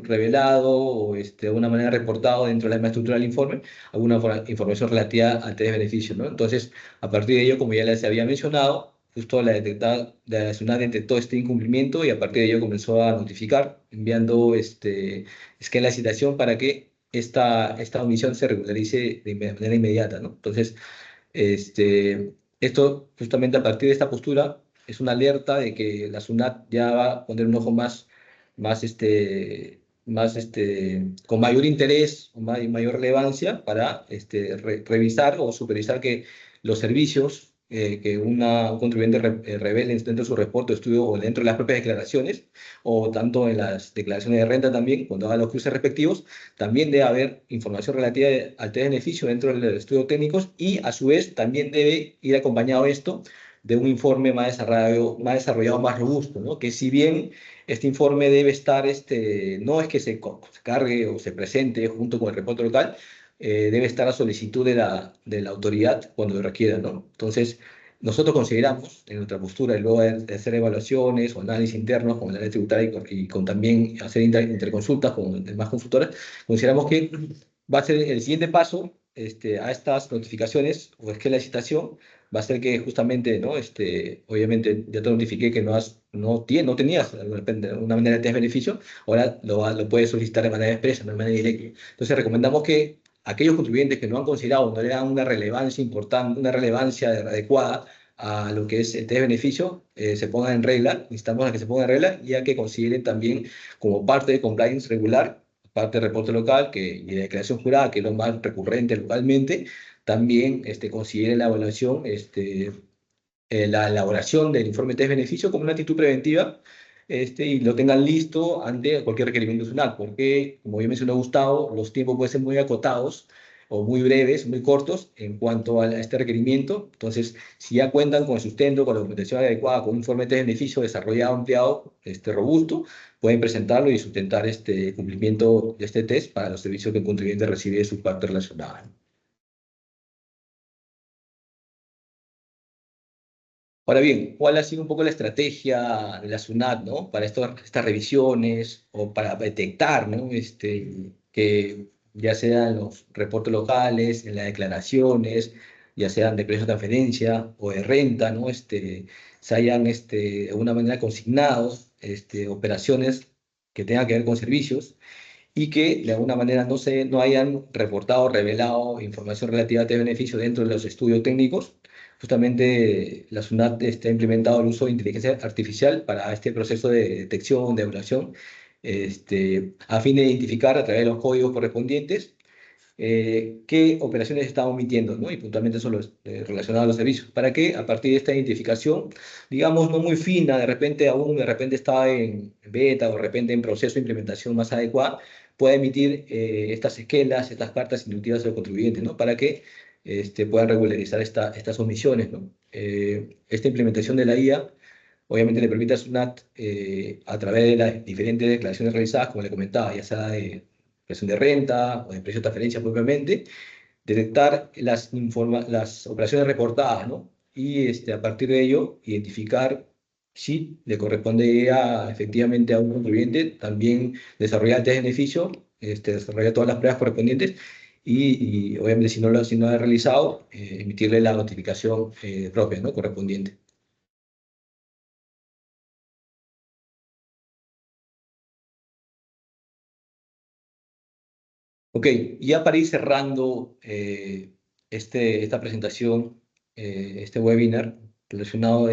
revelado o de alguna manera reportado dentro de la misma estructura del informe alguna información relativa al test de beneficio, ¿no? Entonces, a partir de ello, como ya les había mencionado, justo la SUNAT detectó este incumplimiento, y a partir de ello comenzó a notificar, enviando esquema de citación para que esta omisión se regularice de manera inmediata, ¿no? Entonces, esto, justamente a partir de esta postura, es una alerta de que la SUNAT ya va a poner un ojo con mayor interés o mayor relevancia para revisar o supervisar que los servicios que un contribuyente revele dentro de su reporte o estudio, o dentro de las propias declaraciones, o tanto en las declaraciones de renta también, cuando haga los cruces respectivos, también debe haber información relativa al test de beneficio dentro del estudio técnicos, y a su vez también debe ir acompañado esto de un informe más desarrollado, más robusto, ¿no? Que si bien este informe debe estar, no es que se cargue o se presente junto con el reporte local, debe estar a solicitud de la autoridad cuando lo requiera, ¿no? Entonces, nosotros consideramos, en nuestra postura, y luego de hacer evaluaciones o análisis internos con la ley tributaria, y con también hacer interconsultas con demás consultoras, consideramos que va a ser el siguiente paso a estas notificaciones o esquema de citación. Va a ser que justamente, ¿no? Obviamente ya te notifiqué que no tenías de repente una manera de test beneficio, ahora lo puedes solicitar de manera expresa, no de manera directa. Entonces recomendamos que aquellos contribuyentes que no han considerado, no le dan una relevancia importante, una relevancia adecuada a lo que es el test de beneficio, se pongan en regla. Instamos a que se pongan en regla, ya que consideren también, como parte de compliance regular, parte de reporte local y de declaración jurada, que es lo más recurrente localmente, también considere la evaluación, la elaboración del informe test beneficio como una actitud preventiva, y lo tengan listo ante cualquier requerimiento nacional, porque, como ya mencionó Gustavo, los tiempos pueden ser muy acotados o muy breves, muy cortos en cuanto a este requerimiento. Entonces, si ya cuentan con el sustento, con la documentación adecuada, con un informe test beneficio desarrollado, ampliado, robusto, pueden presentarlo y sustentar este cumplimiento de este test para los servicios que el contribuyente recibe de su parte relacionada. Ahora bien, ¿cuál ha sido un poco la estrategia de la SUNAT, ¿no? Para estas revisiones, o para detectar, ¿no? Que ya sean los reportes locales, en las declaraciones, ya sean de precio de transferencia o de renta, ¿no? Se hayan de alguna manera consignados operaciones que tengan que ver con servicios, y que de alguna manera no hayan reportado o revelado información relativa a este beneficio dentro de los estudios técnicos. Justamente la SUNAT ha implementado el uso de inteligencia artificial para este proceso de detección, de evaluación, a fin de identificar a través de los códigos correspondientes qué operaciones están omitiendo, ¿no? Y puntualmente son los relacionados a los servicios, para que a partir de esta identificación, digamos, no muy fina, de repente está en beta, o de repente en proceso de implementación más adecuada, pueda emitir estas esquelas, estas cartas inductivas a los contribuyentes, ¿no? Para que puedan regularizar estas omisiones, ¿no? Esta implementación de la IA obviamente le permite a SUNAT, a través de las diferentes declaraciones realizadas, como le comentaba, ya sea de declaración de renta o de precio de transferencia propiamente, detectar las operaciones reportadas, ¿no? Y a partir de ello, identificar si le corresponde efectivamente a un contribuyente también desarrollar el test de beneficio, desarrollar todas las pruebas correspondientes y obviamente si no lo ha realizado, emitirle la notificación propia, ¿no? Correspondiente. Ok, ya para ir cerrando esta presentación, este webinar, relacionado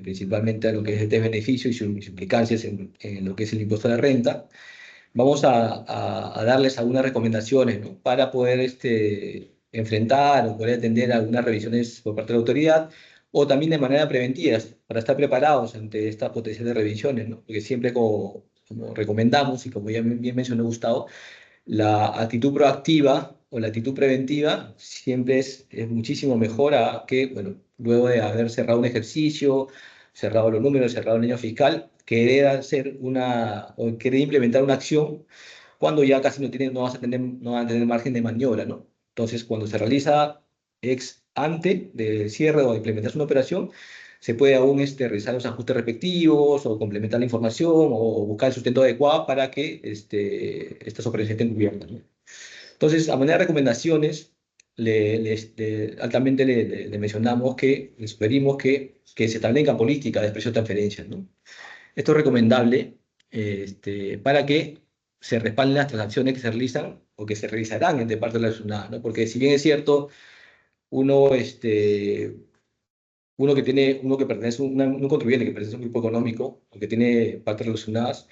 principalmente a lo que es este beneficio y sus implicancias en lo que es el impuesto a la renta, vamos a darles algunas recomendaciones, ¿no? Para poder enfrentar o poder atender algunas revisiones por parte de la autoridad, o también de manera preventiva, para estar preparados ante estas potenciales revisiones, ¿no? Porque siempre como recomendamos, y como ya bien mencionó Gustavo, la actitud proactiva o la actitud preventiva siempre es muchísimo mejor a que, bueno, luego de haber cerrado un ejercicio, cerrado los números, cerrado el año fiscal, querer hacer o querer implementar una acción cuando ya casi no van a tener margen de maniobra, ¿no? Entonces, cuando se realiza ex ante del cierre o de implementarse una operación, se puede aún realizar los ajustes respectivos o complementar la información o buscar el sustento adecuado para que estas operaciones estén cubiertas, ¿no? Entonces, a manera de recomendaciones, altamente le mencionamos que le sugerimos que se establezcan políticas de precio de transferencias, ¿no? Esto es recomendable para que se respalden las transacciones que se realizan o que se realizarán de parte de la SUNAT, ¿no? Porque si bien es cierto, uno, uno que pertenece, un contribuyente que pertenece a un grupo económico o que tiene partes relacionadas,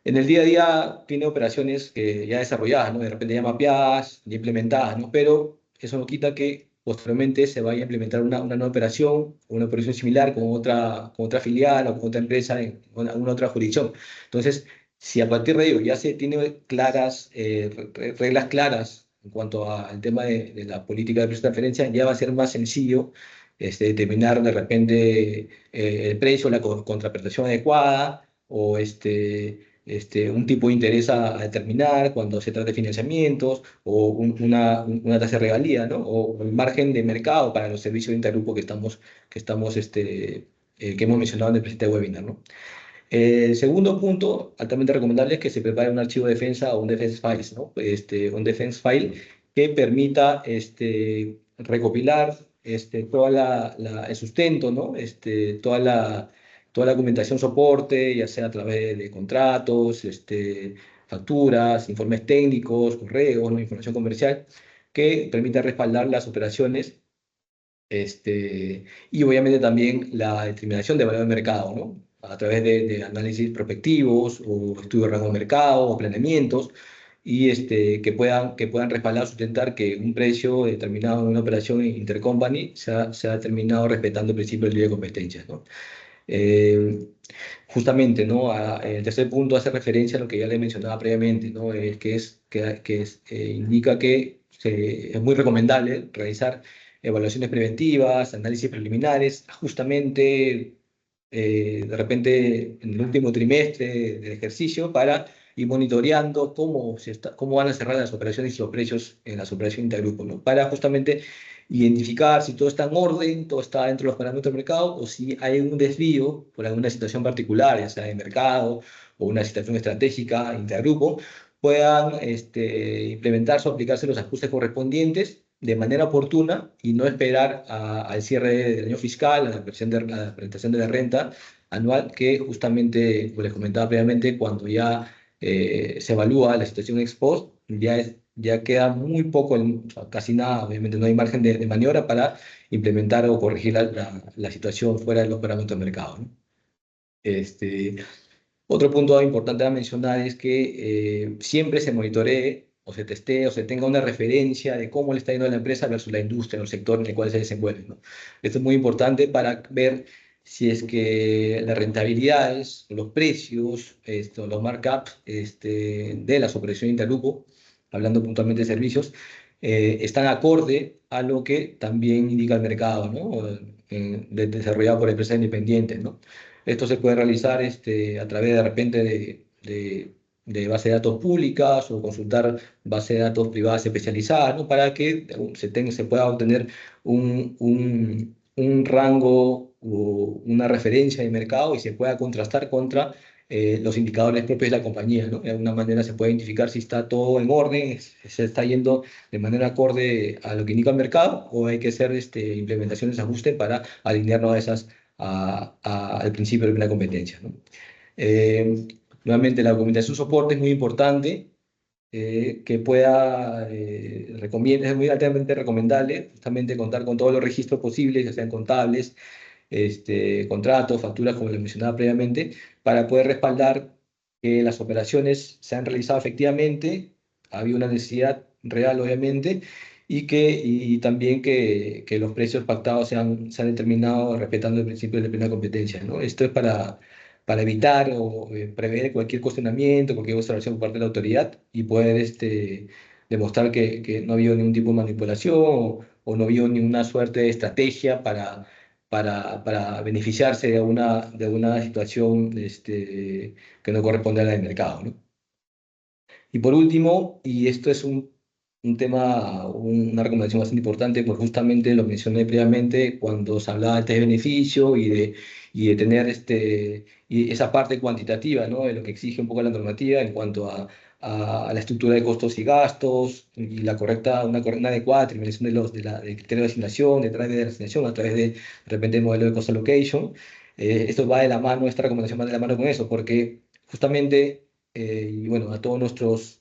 en el día a día tiene operaciones que ya desarrolladas, ¿no? De repente ya mapeadas, ya implementadas, ¿no? Pero eso no quita que posteriormente se vaya a implementar una nueva operación, o una operación similar con otra filial o con otra empresa en una otra jurisdicción. Entonces, si a partir de ello ya se tiene claras, reglas claras en cuanto al tema de la política de precio de transferencia, ya va a ser más sencillo determinar de repente el precio, la contraprestación adecuada o un tipo de interés a determinar cuando se trata de financiamientos o una tasa de regalía, ¿no? O el margen de mercado para los servicios de intergrupo que hemos mencionado en el presente webinar, ¿no? El segundo punto, altamente recomendable, es que se prepare un archivo de defensa o un defense file, ¿no? Un defense file que permita recopilar el sustento, ¿no? Toda la documentación soporte, ya sea a través de contratos, facturas, informes técnicos, correos, ¿no? Información comercial, que permita respaldar las operaciones y obviamente también la determinación de valor de mercado, ¿no? A través de análisis prospectivos o estudios de rango de mercado o planeamientos y que puedan respaldar o sustentar que un precio determinado en una operación intercompany se ha determinado respetando el principio de libre competencia, ¿no? Eh, Justamente, ¿no? El tercer punto hace referencia a lo que ya le mencionaba previamente, ¿no? Indica que es muy recomendable realizar evaluaciones preventivas, análisis preliminares, justamente de repente en el último trimestre del ejercicio para ir monitoreando cómo van a cerrar las operaciones y los precios en las operaciones intergrupo, ¿no? Para justamente identificar si todo está en orden, todo está dentro de los parámetros del mercado o si hay un desvío por alguna situación particular, ya sea de mercado o una situación estratégica intergrupo, puedan implementarse o aplicarse los ajustes correspondientes de manera oportuna y no esperar al cierre del año fiscal, a la presentación de la renta anual, que justamente, como les comentaba previamente, cuando ya se evalúa la situación ex post, ya queda muy poco, o sea, casi nada, obviamente no hay margen de maniobra para implementar o corregir la situación fuera de los parámetros de mercado, ¿no? Este, Otro punto importante a mencionar es que siempre se monitoree o se testee o se tenga una referencia de cómo le está yendo a la empresa versus la industria o el sector en el cual se desenvuelve, ¿no? Esto es muy importante para ver si es que las rentabilidades, los precios, los markups de las operaciones intergrupo, hablando puntualmente de servicios, están acorde a lo que también indica el mercado, ¿no? Desarrollado por empresas independientes, ¿no? Esto se puede realizar a través de repente de bases de datos públicas o consultar bases de datos privadas especializadas, ¿no? Para que se pueda obtener un rango o una referencia de mercado y se pueda contrastar contra los indicadores propios de la compañía, ¿no? De alguna manera se puede identificar si está todo en orden, se está yendo de manera acorde a lo que indica el mercado, o hay que hacer implementaciones de ajuste para alinearnos a esas, al principio de la competencia, ¿no? Eh, Nuevamente, la documentación soporte es muy importante, que pueda, es muy altamente recomendable justamente contar con todos los registros posibles, ya sean contables, contratos, facturas, como les mencionaba previamente, para poder respaldar que las operaciones se han realizado efectivamente, había una necesidad real, obviamente, y también que los precios pactados se han determinado respetando el principio de plena competencia, ¿no? Esto es para evitar o prever cualquier cuestionamiento, cualquier observación por parte de la autoridad y poder demostrar que no ha habido ningún tipo de manipulación o no ha habido ninguna suerte de estrategia para beneficiarse de una situación que no corresponde a la del mercado, ¿no? Y por último, y esto es un tema, una recomendación bastante importante, pues justamente lo mencioné previamente cuando se hablaba del test de beneficio y de tener y esa parte cuantitativa, ¿no? De lo que exige un poco la normativa en cuanto a la estructura de costos y gastos y una adecuada determinación del criterio de asignación, de la asignación a través de repente el modelo de cost allocation. Esto va de la mano, esta recomendación va de la mano con eso, porque justamente y bueno,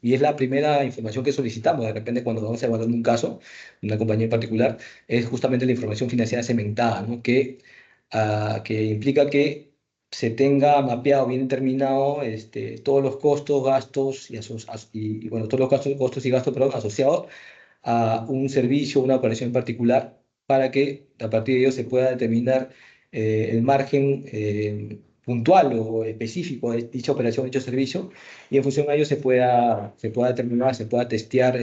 y es la primera información que solicitamos, de repente cuando vamos a evaluar un caso, una compañía en particular, es justamente la información financiera segmentada, ¿no? Que implica que se tenga mapeado, bien determinado, todos los costos, gastos bueno, todos los costos y gastos, perdón, asociados a un servicio, una operación en particular, para que a partir de ello se pueda determinar el margen puntual o específico de dicha operación, dicho servicio, y en función a ello se pueda determinar, se pueda testear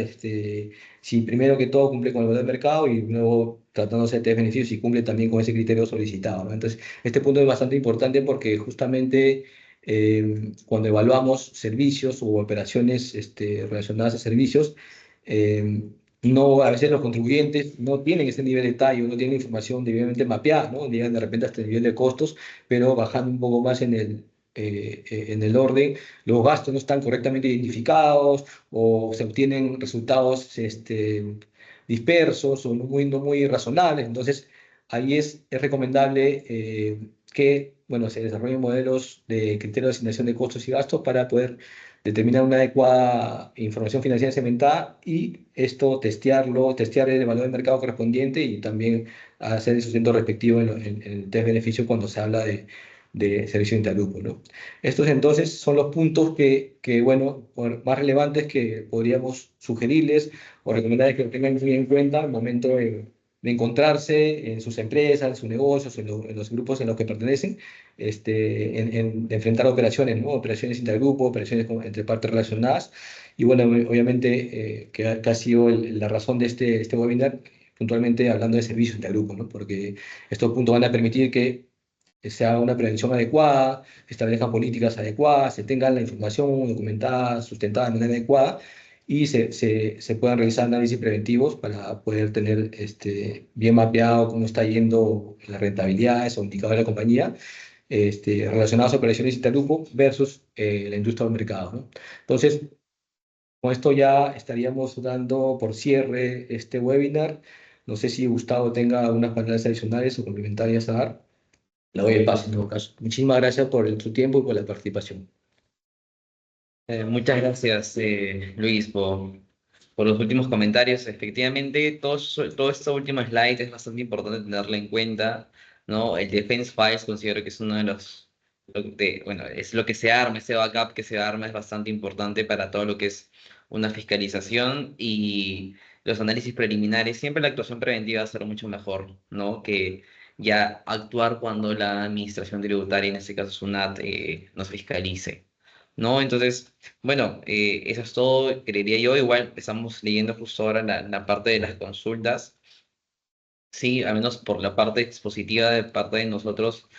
si primero que todo cumple con el valor del mercado y luego tratándose de test de beneficios si cumple también con ese criterio solicitado, ¿no? Entonces, este punto es bastante importante porque justamente cuando evaluamos servicios u operaciones relacionadas a servicios, eh, a veces los contribuyentes no tienen ese nivel de detalle, no tienen información debidamente mapeada, ¿no? Llegan de repente hasta el nivel de costos, pero bajando un poco más en el orden, los gastos no están correctamente identificados o se obtienen resultados dispersos o no muy razonables. Entonces, ahí es recomendable que, bueno, se desarrollen modelos de criterio de asignación de costos y gastos para poder determinar una adecuada información financiera segmentada y esto testear el valor del mercado correspondiente y también hacer el sustento respectivo en el test beneficio cuando se habla de servicio intergrupo, ¿no? Estos entonces son los puntos bueno, más relevantes que podríamos sugerirles o recomendarles que lo tengan muy en cuenta al momento de encontrarse en sus empresas, en sus negocios, en los grupos en los que pertenecen, de enfrentar operaciones, ¿no? Operaciones intergrupo, operaciones entre partes relacionadas. Y bueno, obviamente que ha sido la razón de este webinar, puntualmente hablando de servicios intergrupo, ¿no? Porque estos puntos van a permitir que se haga una prevención adecuada, se establezcan políticas adecuadas, se tenga la información documentada, sustentada de manera adecuada y se puedan realizar análisis preventivos para poder tener bien mapeado cómo está yendo las rentabilidades o indicadores de la compañía relacionados a operaciones intergrupo versus la industria del mercado, ¿no? Entonces, con esto ya estaríamos dando por cierre este webinar. No sé si Gustavo tenga algunas palabras adicionales o complementarias a dar. Le doy el paso en todo caso. Muchísimas gracias por su tiempo y por la participación. Muchas gracias, Luis, por los últimos comentarios. Efectivamente, todo este último slide es bastante importante tenerlo en cuenta, ¿no? El Defense Files considero que es uno de bueno, es lo que se arma, ese backup que se arma es bastante importante para todo lo que es una fiscalización y los análisis preliminares. Siempre la actuación preventiva va a ser mucho mejor, ¿no? Que ya actuar cuando la administración tributaria, en este caso SUNAT, nos fiscalice. ¿No? Entonces, bueno, eso es todo, creería yo. Igual estamos leyendo justo ahora la parte de las consultas. Sí, al menos por la parte expositiva de parte de nosotros,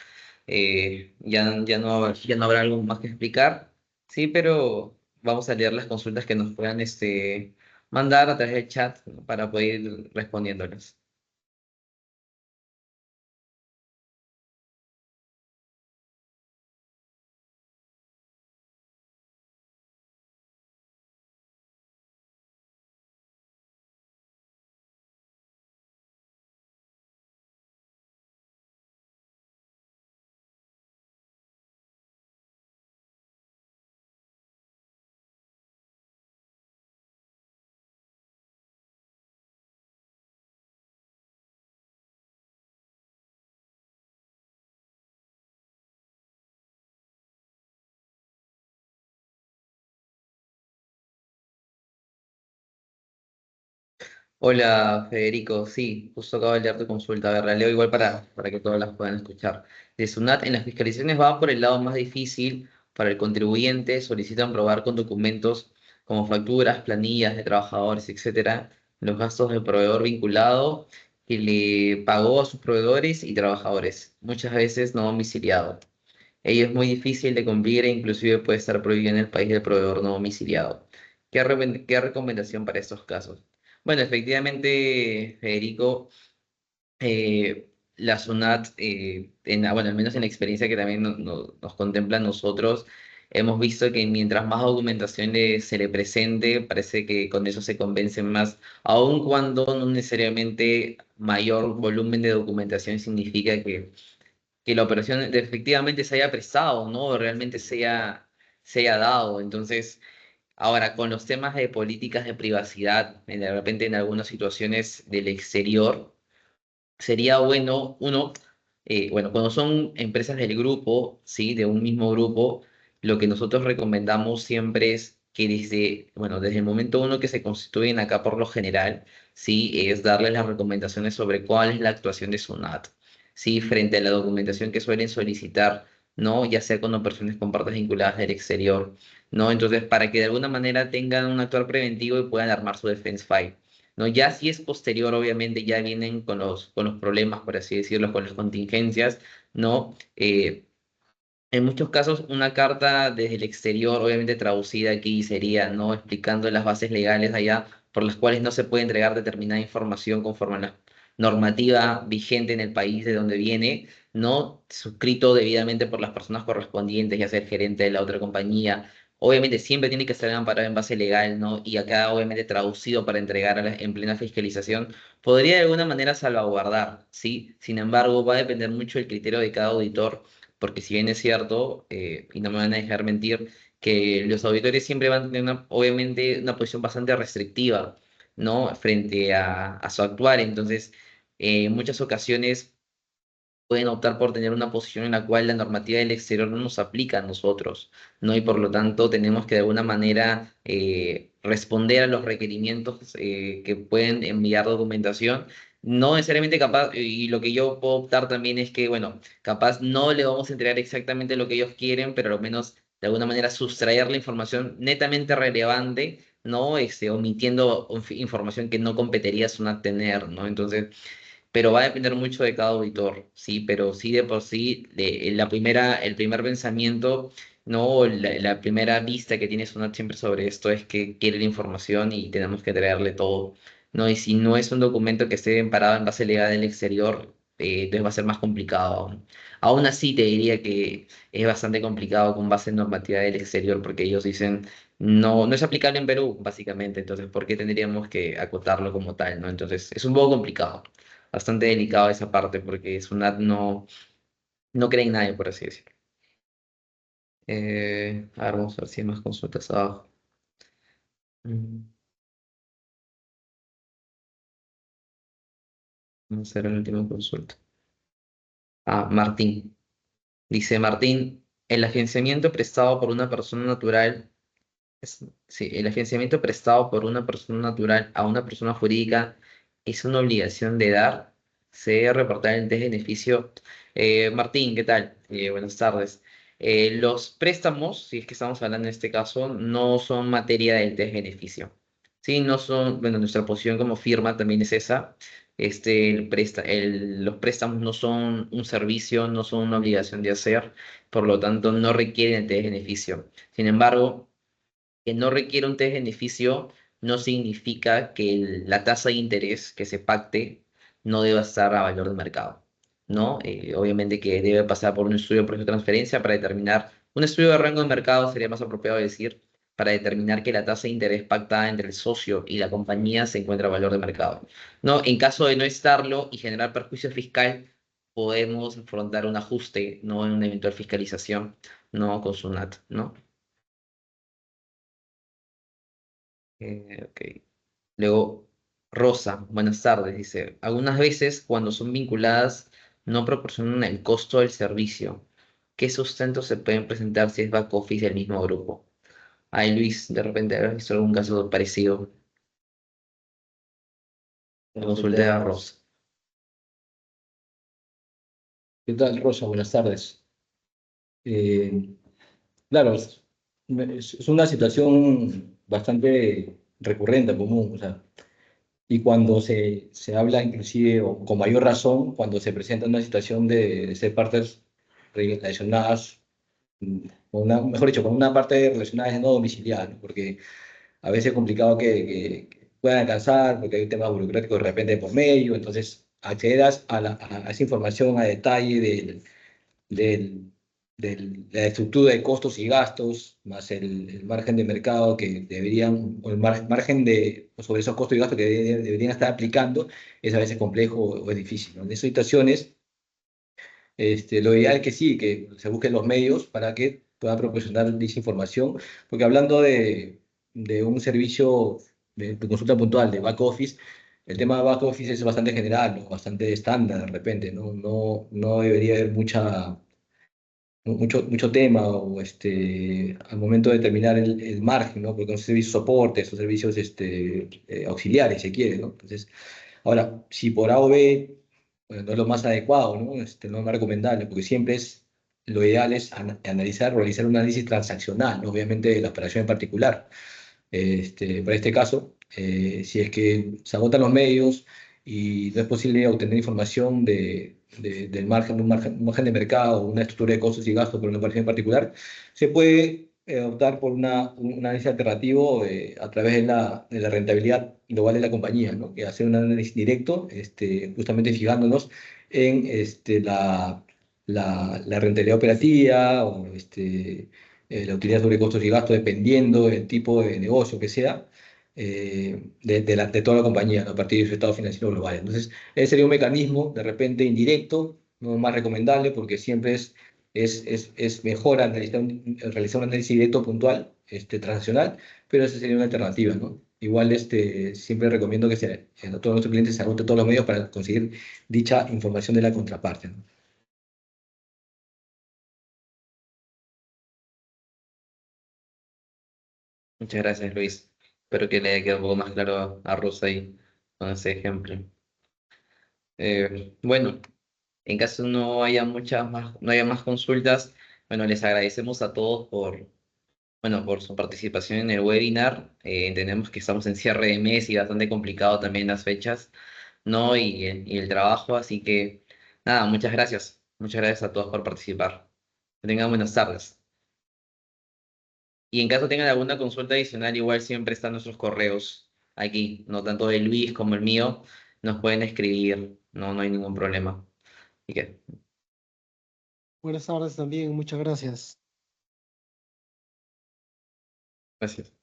ya no habrá algo más que explicar. Sí, pero vamos a leer las consultas que nos puedan mandar a través del chat, ¿no? Para poder ir respondiéndolas. Hola Federico, sí, justo acabo de leer tu consulta. A ver, la leo igual para que todas las puedan escuchar. De SUNAT, en las fiscalizaciones va por el lado más difícil para el contribuyente, solicitan probar con documentos como facturas, planillas de trabajadores, etcétera, los gastos del proveedor vinculado que le pagó a sus proveedores y trabajadores, muchas veces no domiciliado. Ello es muy difícil de cumplir e inclusive puede estar prohibido en el país del proveedor no domiciliado. ¿Qué recomendación para estos casos? Bueno, efectivamente, Federico, la SUNAT, bueno, al menos en la experiencia que también nos contempla a nosotros, hemos visto que mientras más documentación se le presente, parece que con eso se convencen más, aun cuando no necesariamente mayor volumen de documentación significa que la operación efectivamente se haya prestado, ¿no? Realmente se haya dado. Entonces, ahora, con los temas de políticas de privacidad, de repente en algunas situaciones del exterior, sería bueno, bueno, cuando son empresas del grupo, ¿sí? De un mismo grupo, lo que nosotros recomendamos siempre es que desde el momento uno que se constituyen acá por lo general, ¿sí? Es darles las recomendaciones sobre cuál es la actuación de SUNAT, ¿sí? Frente a la documentación que suelen solicitar, ¿no? Ya sea cuando personas con partes vinculadas del exterior, ¿no? Entonces, para que de alguna manera tengan un actuar preventivo y puedan armar su defense file. ¿No? Ya si es posterior, obviamente ya vienen con los problemas, por así decirlo, con las contingencias, ¿no? En muchos casos, una carta desde el exterior, obviamente traducida aquí, sería, ¿no? Explicando las bases legales allá por las cuales no se puede entregar determinada información conforme a la normativa vigente en el país de donde viene, ¿no? Suscrito debidamente por las personas correspondientes, ya sea el gerente de la otra compañía. Obviamente siempre tiene que estar amparado en base legal, ¿no? Y acá obviamente traducido para entregar en plena fiscalización, podría de alguna manera salvaguardar, ¿sí? Sin embargo, va a depender mucho del criterio de cada auditor porque si bien es cierto, y no me van a dejar mentir, que los auditores siempre van a tener obviamente una posición bastante restrictiva, ¿no? Frente a su actuar. Entonces, en muchas ocasiones pueden optar por tener una posición en la cual la normativa del exterior no nos aplica a nosotros, ¿no? Y por lo tanto tenemos que de alguna manera responder a los requerimientos que pueden enviar documentación. No necesariamente capaz, y lo que yo puedo optar también es que, bueno, capaz no le vamos a entregar exactamente lo que ellos quieren, pero al menos de alguna manera sustraer la información netamente relevante, ¿no? Omitiendo información que no competiría a SUNAT tener, ¿no? Entonces, pero va a depender mucho de cada auditor, sí, pero sí de por sí, el primer pensamiento, no, la primera vista que tiene Sunat siempre sobre esto es que quiere la información y tenemos que traerle todo, ¿no? Y si no es un documento que esté amparado en base legal del exterior, entonces va a ser más complicado aún. Aún así te diría que es bastante complicado con base en normativa del exterior porque ellos dicen, no, no es aplicable en Perú, básicamente, entonces, ¿por qué tendríamos que acotarlo como tal, ¿no? Entonces, es un poco complicado, bastante delicado esa parte porque Sunat no cree en nadie, por así decirlo. A ver, vamos a ver si hay más consultas abajo. Mm, Vamos a hacer la última consulta. Ah, Martín. Dice Martín, el agenciamiento prestado por una persona natural, sí, el agenciamiento prestado por una persona natural a una persona jurídica es una obligación de dar. Se debe reportar el test de beneficio. Martín, ¿qué tal? Buenas tardes. Los préstamos, si es que estamos hablando en este caso, no son materia del test de beneficio. Sí, no son, bueno, nuestra posición como firma también es esa. Los préstamos no son un servicio, no son una obligación de hacer, por lo tanto no requieren el test de beneficio. Sin embargo, que no requiere un test de beneficio no significa que la tasa de interés que se pacte no deba estar a valor de mercado, ¿no? Obviamente que debe pasar por un estudio de proceso de transferencia para determinar, un estudio de rango de mercado sería más apropiado decir, para determinar que la tasa de interés pactada entre el socio y la compañía se encuentra a valor de mercado, ¿no? En caso de no estarlo y generar perjuicio fiscal, podemos afrontar un ajuste, ¿no? En una eventual fiscalización, ¿no? Con SUNAT, ¿no? Ok. Luego, Rosa, buenas tardes, dice, algunas veces cuando son vinculadas no proporcionan el costo del servicio. ¿Qué sustentos se pueden presentar si es back office del mismo grupo? Ay, Luis, de repente, ¿has visto algún caso parecido? Consulté a Rosa. ¿Qué tal, Rosa? Buenas tardes. Claro, es una situación bastante recurrente, común, o sea, y cuando se habla inclusive, o con mayor razón, cuando se presenta una situación de ser partes relacionadas, con mejor dicho, con una parte relacionada no domiciliaria, ¿no? Porque a veces es complicado que puedan alcanzar, porque hay temas burocráticos de repente por medio, entonces accedas a esa información a detalle del, la estructura de costos y gastos, más el margen de mercado que deberían, o el margen de, sobre esos costos y gastos que deberían estar aplicando, es a veces complejo o es difícil, ¿no? En esas situaciones, lo ideal es que sí, que se busquen los medios para que puedan proporcionar dicha información, porque hablando de un servicio de consulta puntual, de back office, el tema de back office es bastante general, ¿no? Bastante estándar de repente, ¿no? No debería haber mucho tema o al momento de determinar el margen, ¿no? Porque son servicios soportes o servicios auxiliares, si se quiere, ¿no? Entonces, ahora, si por A o B, bueno, no es lo más adecuado, ¿no? No es más recomendable, porque siempre lo ideal es analizar, realizar un análisis transaccional, ¿no? Obviamente de la operación en particular. Para este caso, si es que se agotan los medios y no es posible obtener información del margen, un margen de mercado, una estructura de costos y gastos por una operación en particular, se puede optar por un análisis alternativo a través de la rentabilidad global de la compañía, ¿no? Que hacer un análisis directo, justamente fijándonos en la rentabilidad operativa o la utilidad sobre costos y gastos, dependiendo del tipo de negocio que sea, de toda la compañía, ¿no? A partir de su estado financiero global. Entonces, ese sería un mecanismo de repente indirecto, no más recomendable, porque siempre es mejor realizar un análisis directo puntual, transaccional, pero esa sería una alternativa, ¿no? Igual siempre recomiendo que a todos nuestros clientes se agoten todos los medios para conseguir dicha información de la contraparte, ¿no? Muchas gracias, Luis. Espero que le haya quedado un poco más claro a Rosa ahí con ese ejemplo. Bueno, en caso no haya más consultas, bueno, les agradecemos a todos por su participación en el webinar. Entendemos que estamos en cierre de mes y bastante complicado también las fechas, ¿no? Y el trabajo, así que nada, muchas gracias. Muchas gracias a todos por participar. Que tengan buenas tardes. Y en caso tengan alguna consulta adicional, igual siempre están nuestros correos aquí, no tanto de Luis como el mío, nos pueden escribir, no hay ningún problema. Así que, Buenas tardes también, muchas gracias. gracias.